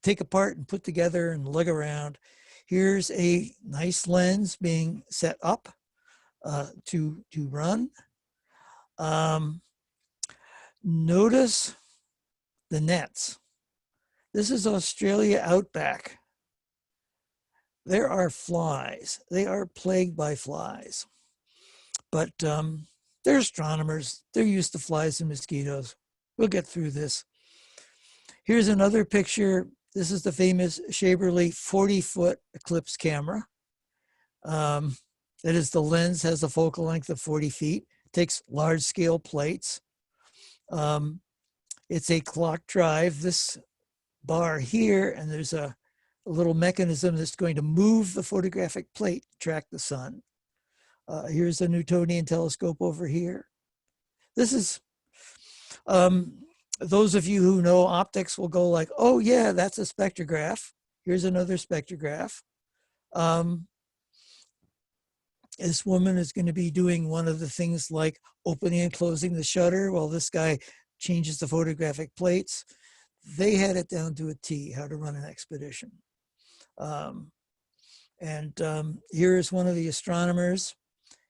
take apart and put together and lug around. Here's a nice lens being set up to run. Notice the nets. This is Australia outback. There are flies. They are plagued by flies. But they're astronomers. They're used to flies and mosquitoes. We'll get through this. Here's another picture. This is the famous Shaberly 40-foot eclipse camera. That is, the lens has a focal length of 40 feet. It takes large-scale plates. It's a clock drive. This bar here, and there's a little mechanism that's going to move the photographic plate to track the sun. Here's a Newtonian telescope over here. This is, those of you who know optics will go like, oh yeah, that's a spectrograph. Here's another spectrograph. This woman is going to be doing one of the things like opening and closing the shutter while this guy changes the photographic plates. They had it down to a T, how to run an expedition. Here is one of the astronomers.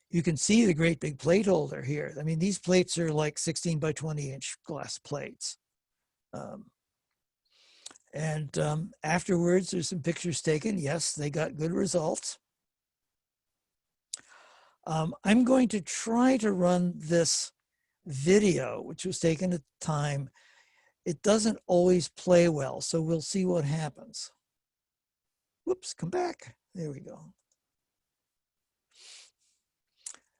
You can see the great big plate holder here. I mean, these plates are like 16 by 20 inch glass plates. Afterwards, there's some pictures taken. Yes, they got good results. I'm going to try to run this video, which was taken at the time. It doesn't always play well, so we'll see what happens. Whoops, come back. There we go.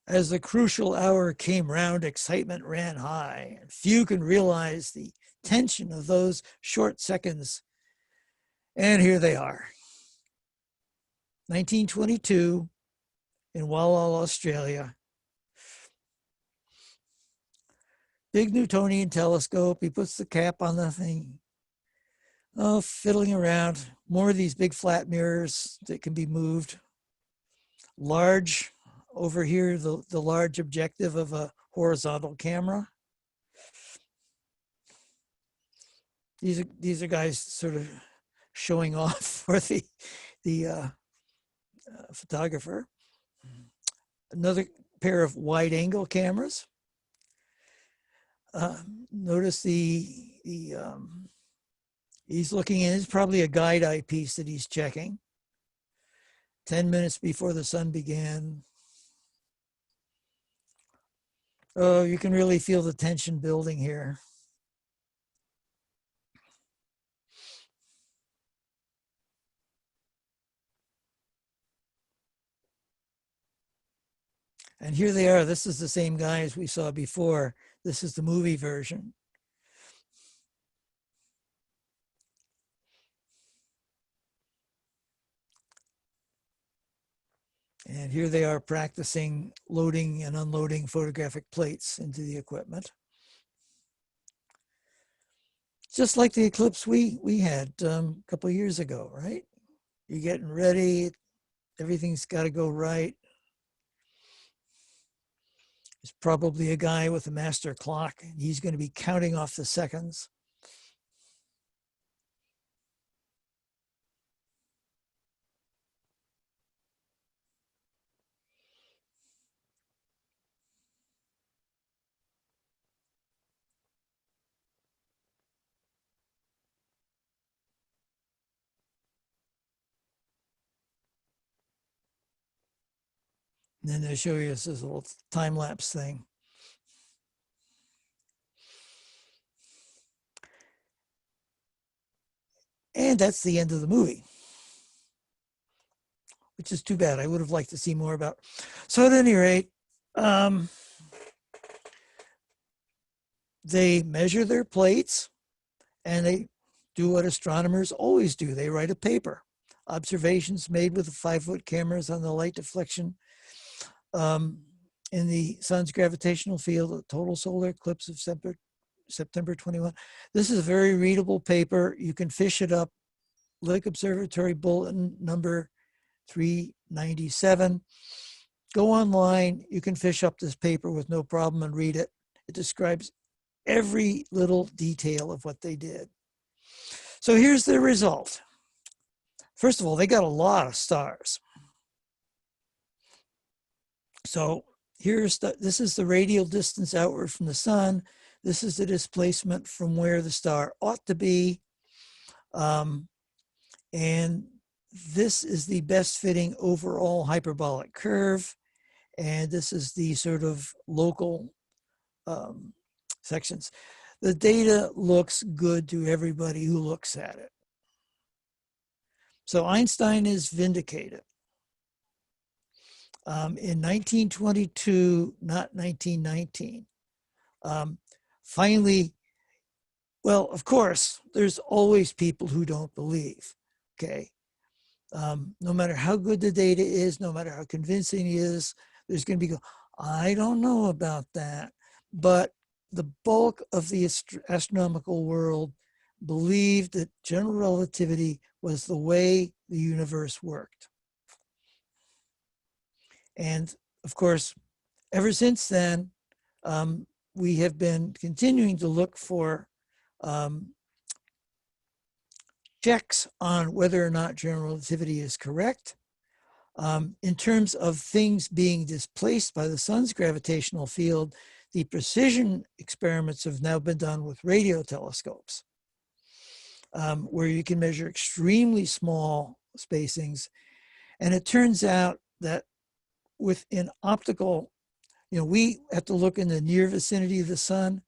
As the crucial hour came round, excitement ran high, and few can realize the tension of those short seconds. And here they are. 1922 in Wallal, Australia. Big Newtonian telescope. He puts the cap on the thing. Oh, fiddling around. More of these big flat mirrors that can be moved. Large, over here, the large objective of a horizontal camera. These are guys sort of showing off for the photographer. Another pair of wide angle cameras. Notice he's looking in, it's probably a guide eyepiece that he's checking. 10 minutes before the sun began. Oh, you can really feel the tension building here. And here they are. This is the same guy as we saw before. This is the movie version. And here they are practicing loading and unloading photographic plates into the equipment. Just like the eclipse we had a couple of years ago, right? You're getting ready, everything's got to go right. There's probably a guy with a master clock, and he's going to be counting off the seconds. And then they'll show you this little time lapse thing. And that's the end of the movie, which is too bad. I would have liked to see more about. So at any rate, they measure their plates and they do what astronomers always do. They write a paper. Observations made with the 5-foot cameras on the light deflection in the sun's gravitational field, a total solar eclipse of September 21. This is a very readable paper. You can fish it up. Lake Observatory Bulletin number 397. Go online. You can fish up this paper with no problem and read it. It describes every little detail of what they did. So here's the result. First of all, they got a lot of stars. So this is the radial distance outward from the sun. This is the displacement from where the star ought to be. And this is the best fitting overall hyperbolic curve. And this is the sort of local sections. The data looks good to everybody who looks at it. So Einstein is vindicated. In 1922, not 1919, finally, well, of course, there's always people who don't believe, okay? No matter how good the data is, no matter how convincing it is, there's going to be, I don't know about that. But the bulk of the astronomical world believed that general relativity was the way the universe worked. And of course, ever since then, we have been continuing to look for checks on whether or not general relativity is correct. In terms of things being displaced by the sun's gravitational field, the precision experiments have now been done with radio telescopes, where you can measure extremely small spacings. And it turns out that within optical, we have to look in the near vicinity of the sun.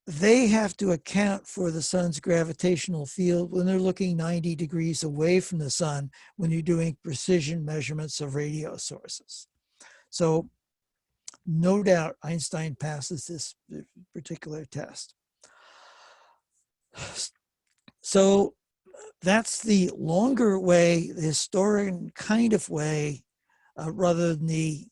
They have to account for the sun's gravitational field when they're looking 90 degrees away from the sun when you're doing precision measurements of radio sources. So no doubt Einstein passes this particular test. So that's the longer way, the historian kind of way, rather than the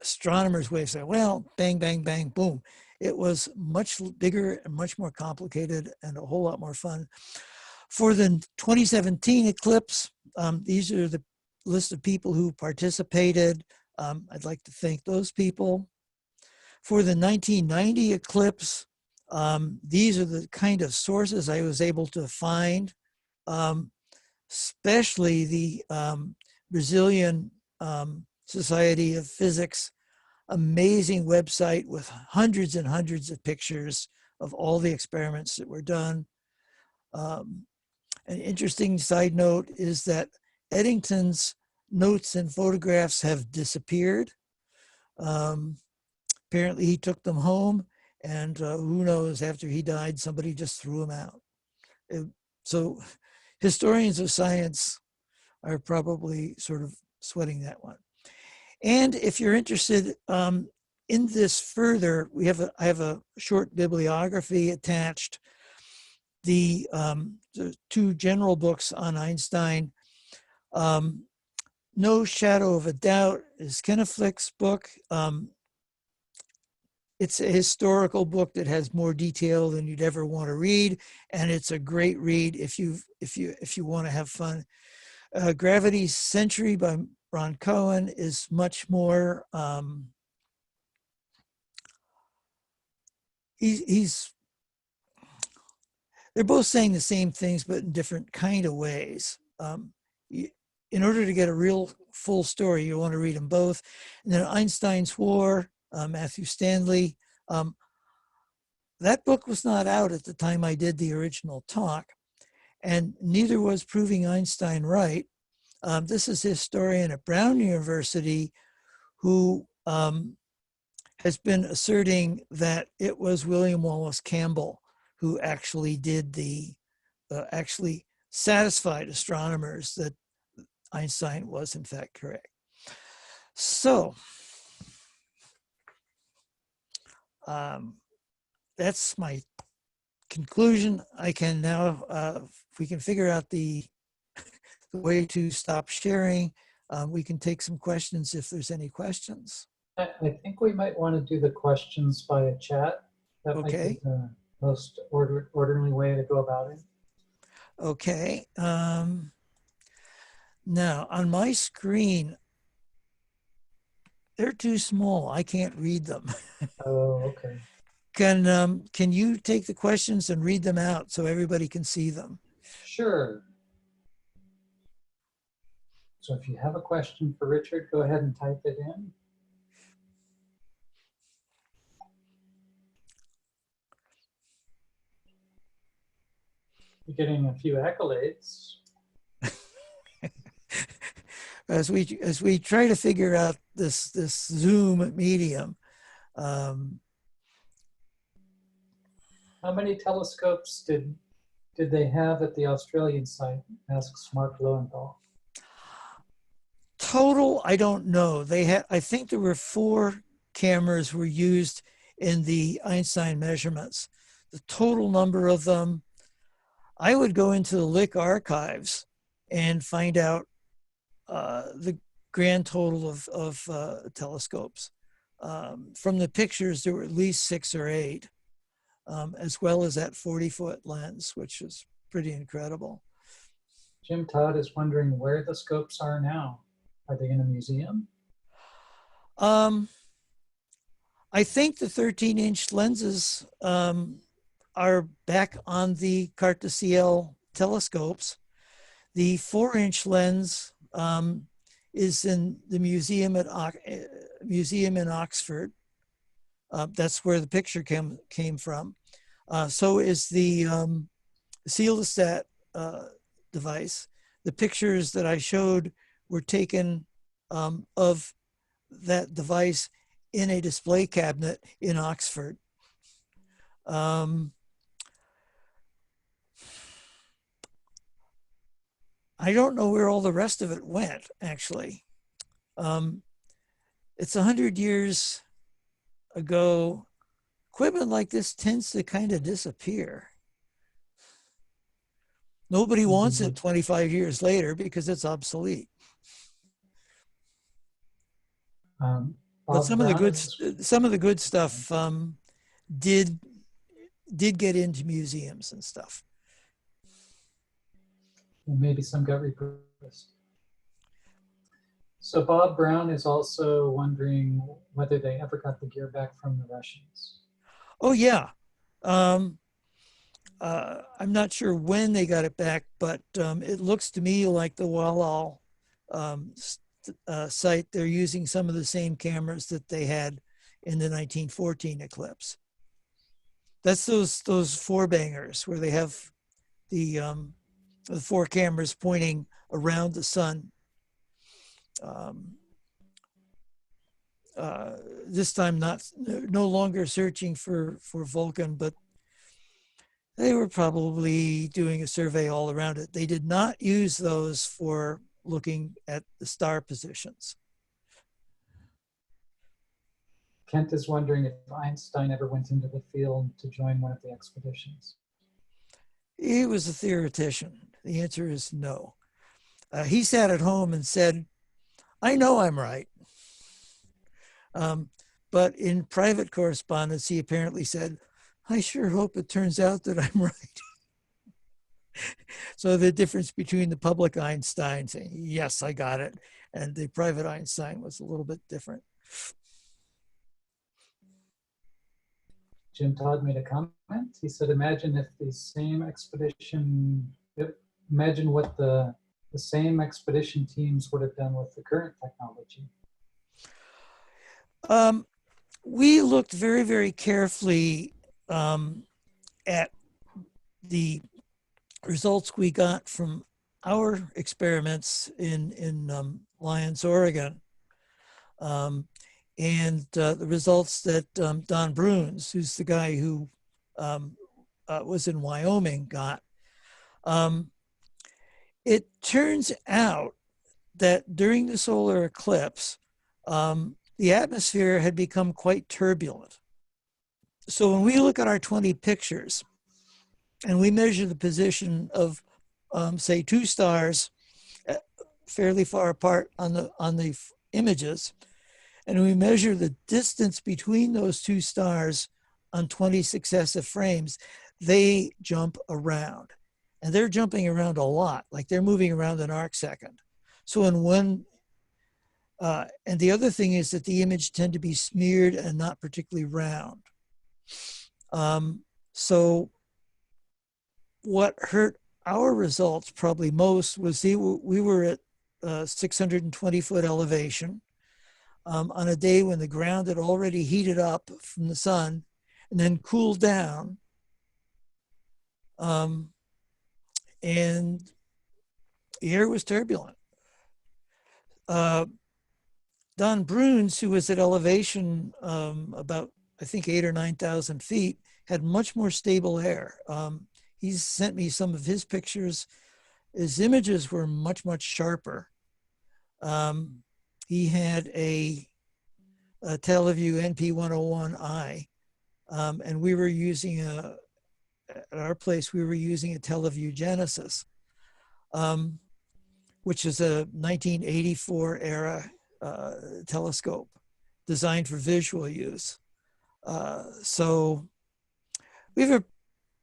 astronomer's way of saying, well, bang, bang, bang, boom. It was much bigger and much more complicated and a whole lot more fun. For the 2017 eclipse, these are the list of people who participated. I'd like to thank those people. For the 1990 eclipse, these are the kind of sources I was able to find, especially the Brazilian Society of Physics, amazing website with hundreds and hundreds of pictures of all the experiments that were done. An interesting side note is that Eddington's notes and photographs have disappeared. Apparently he took them home, and who knows, after he died, somebody just threw them out. So historians of science are probably sort of sweating that one. And if you're interested in this further, I have a short bibliography attached. The 2 general books on Einstein. no shadow of a doubt is Kenneth Flick's book. It's a historical book that has more detail than you'd ever want to read, and it's a great read if you want to have fun. Gravity's Century by Ron Cohen is much more. He's they're both saying the same things, but in different kind of ways. In order to get a real full story, you want to read them both. And then Einstein's War, Matthew Stanley. That book was not out at the time I did the original talk, and neither was Proving Einstein Right. This is a historian at Brown University who has been asserting that it was William Wallace Campbell who actually did actually satisfied astronomers that Einstein was in fact correct. So that's my conclusion. I can now, if we can figure out the way to stop sharing, we can take some questions if there's any questions. I think we might want to do the questions via chat. That might Okay. be the most orderly way to go about it. Okay. Now on my screen, they're too small. I can't read them. Oh, okay. Can you take the questions and read them out so everybody can see them? Sure. So if you have a question for Richard, go ahead and type it in. You're getting a few accolades. As we try to figure out this Zoom medium, How many telescopes did they have at the Australian site? Asks Mark Lowenthal. total, I don't know. I think there were 4 cameras were used in the Einstein measurements. The total number of them, I would go into the Lick archives and find out the grand total of telescopes. From the pictures, there were at least 6 or 8, as well as that 40-foot lens, which is pretty incredible. Jim Todd is wondering where the scopes are now. Are they in a museum? I think the 13-inch lenses are back on the Carte de Ciel telescopes. The 4-inch lens is in the museum in Oxford. That's where the picture came from. So is the Sealstat device. The pictures that I showed were taken of that device in a display cabinet in Oxford. I don't know where all the rest of it went, actually. It's 100 years ago. Equipment like this tends to kind of disappear. Nobody wants it 25 years later because it's obsolete. But some of the good stuff did get into museums and stuff. Maybe some got repurposed. So Bob Brown is also wondering whether they ever got the gear back from the Russians. Oh yeah. I'm not sure when they got it back, but it looks to me like the Wallal site, they're using some of the same cameras that they had in the 1914 eclipse. That's those 4 bangers where they have the 4 cameras pointing around the sun. This time no longer searching for Vulcan, but they were probably doing a survey all around it. They did not use those for looking at the star positions. Kent is wondering if Einstein ever went into the field to join one of the expeditions. He was a theoretician. The answer is no. He sat at home and said, I know I'm right. But in private correspondence, he apparently said, I sure hope it turns out that I'm right. So the difference between the public Einstein saying, yes, I got it, and the private Einstein was a little bit different. Jim Todd made a comment. He said, imagine if the same expedition, imagine what the same expedition teams would have done with the current technology. We looked very, very carefully at the results we got from our experiments in Lyons, Oregon, and the results that Don Bruns, who's the guy who was in Wyoming, got. It turns out that during the solar eclipse, the atmosphere had become quite turbulent. So when we look at our 20 pictures and we measure the position of, say, two stars fairly far apart on the images, and we measure the distance between those two stars on 20 successive frames, they jump around. And they're jumping around a lot, like they're moving around an arc second. So in one, and the other thing is that the image tend to be smeared and not particularly round. So what hurt our results probably most was we were at 620-foot elevation on a day when the ground had already heated up from the sun and then cooled down. And the air was turbulent. Don Bruns, who was at elevation about, I think, 8,000 or 9,000 feet, had much more stable air. He's sent me some of his pictures. His images were much, much sharper. He had a Teleview NP101i, and we were using at our place, we were using a Teleview Genesis, which is a 1984 era telescope designed for visual use. So we have a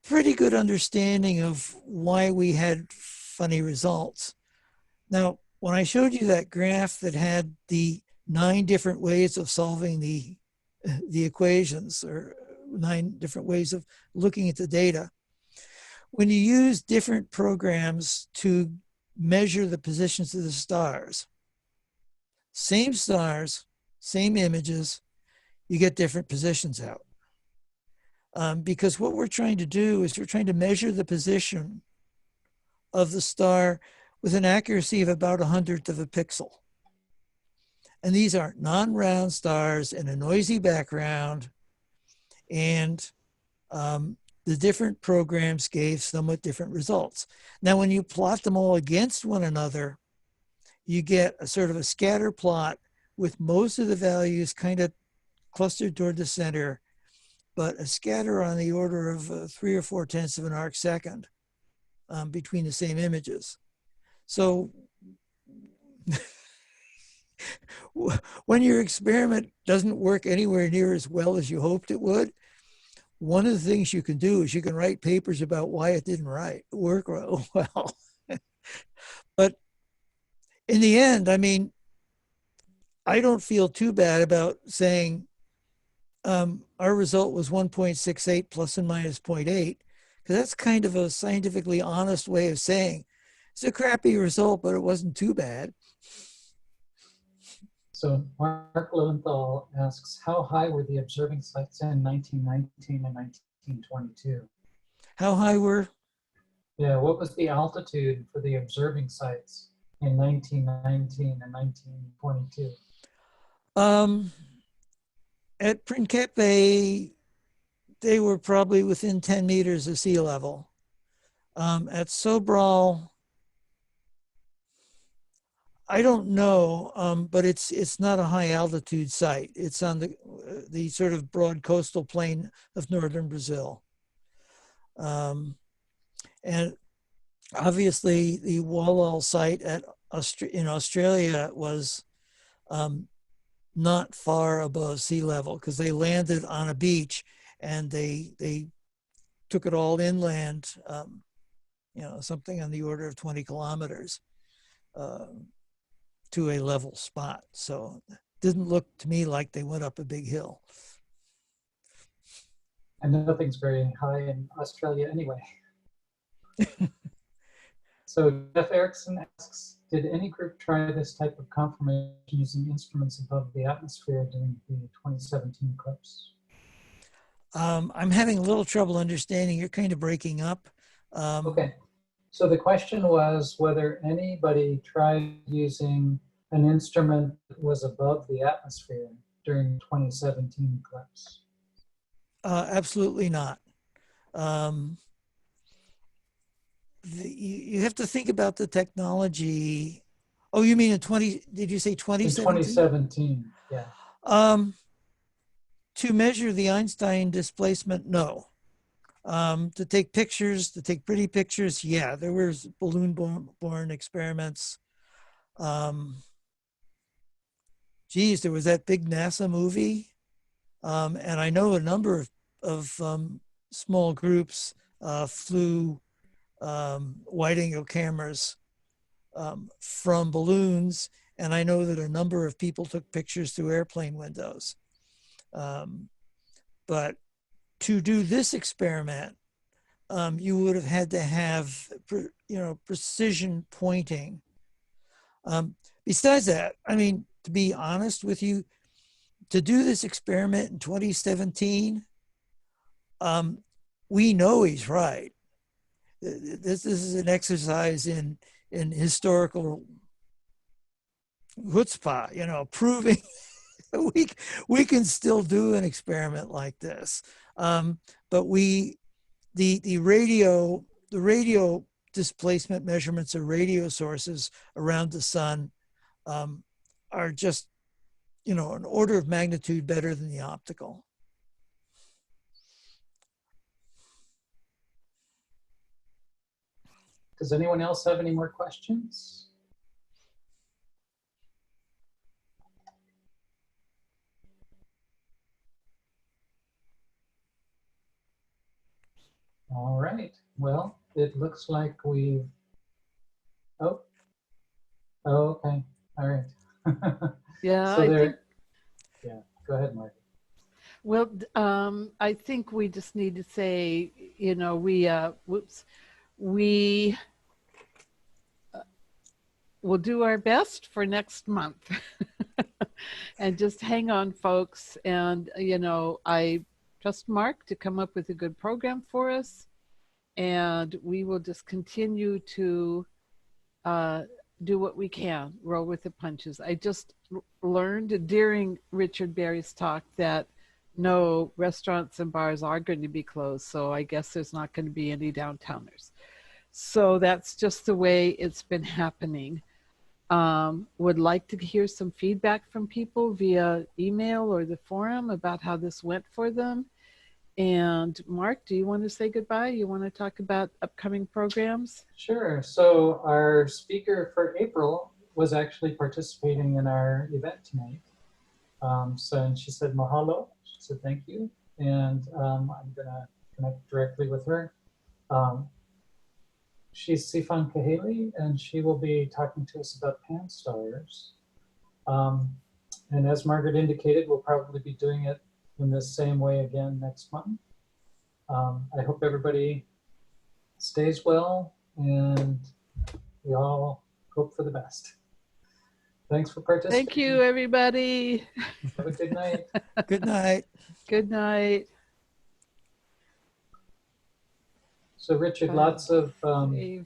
pretty good understanding of why we had funny results. Now, when I showed you that graph that had the 9 different ways of solving the equations, or 9 different ways of looking at the data, when you use different programs to measure the positions of the stars, same stars, same images, you get different positions out. Because what we're trying to do is we're trying to measure the position of the star with an accuracy of about 1/100th of a pixel. And these are non-round stars in a noisy background, and the different programs gave somewhat different results. Now, when you plot them all against one another, you get a sort of a scatter plot with most of the values kind of clustered toward the center, but a scatter on the order of 3 or 4/10 of an arc second between the same images. So when your experiment doesn't work anywhere near as well as you hoped it would, one of the things you can do is you can write papers about why it didn't work well. But in the end, I mean, I don't feel too bad about saying our result was 1.68 plus and minus 0.8, because that's kind of a scientifically honest way of saying it's a crappy result, but it wasn't too bad. So Mark Lowenthal asks, how high were the observing sites in 1919 and 1922? How high were? Yeah, what was the altitude for the observing sites in 1919 and 1922? At Principe, they were probably within 10 meters of sea level. At Sobral, I don't know, but it's not a high altitude site. It's on the sort of broad coastal plain of northern Brazil. And obviously the Wallal site in Australia was not far above sea level, because they landed on a beach and they took it all inland, something on the order of 20 kilometers to a level spot. So it didn't look to me like they went up a big hill. And nothing's very high in Australia anyway. So Jeff Erickson asks, did any group try this type of confirmation using instruments above the atmosphere during the 2017 eclipse? I'm having a little trouble understanding. You're kind of breaking up. Okay. So the question was whether anybody tried using an instrument that was above the atmosphere during the 2017 eclipse. Absolutely not. You have to think about the technology. Oh, you mean did you say 2017? In 2017, yeah. To measure the Einstein displacement, no. To take pictures, to take pretty pictures, yeah, there was balloon-borne experiments. There was that big NASA movie. And I know a number of small groups flew wide-angle cameras from balloons, and I know that a number of people took pictures through airplane windows. But to do this experiment, you would have had to have, precision pointing. Besides that, I mean, to be honest with you, to do this experiment in 2017, we know he's right. This is an exercise in historical chutzpah, proving we can still do an experiment like this. But the radio displacement measurements of radio sources around the sun are just, an order of magnitude better than the optical. Does anyone else have any more questions? All right. Well, it looks like we've. Oh, okay. All right. Yeah, So I there. think. Yeah. Go ahead, Marty. Well, I think we just need to say, we will do our best for next month, and just hang on, folks. And I trust Mark to come up with a good program for us, and we will just continue to do what we can, roll with the punches. I just learned during Richard Berry's talk that no, restaurants and bars are going to be closed, so I guess there's not going to be any downtowners. So that's just the way it's been happening. Would like to hear some feedback from people via email or the forum about how this went for them. And Mark, do you want to say goodbye? You want to talk about upcoming programs? Sure. So our speaker for April was actually participating in our event tonight. And she said mahalo. She said thank you, and I'm gonna connect directly with her. She's Sifan Kaheli, and she will be talking to us about pan-stars. And as Margaret indicated, we'll probably be doing it in the same way again next month. I hope everybody stays well, and we all hope for the best. Thanks for participating. Thank you, everybody. Have a good night. Good night. Good night. So Richard, lots of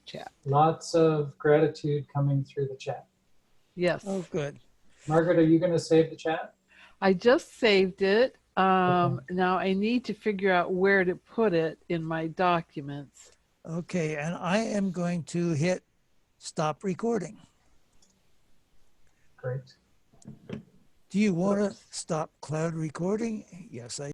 chat. Lots of gratitude coming through the chat. Yes. Oh, good. Margaret, are you going to save the chat? I just saved it. Okay. Now I need to figure out where to put it in my documents. Okay, and I am going to hit stop recording. Great. Do you want to stop cloud recording? Yes, I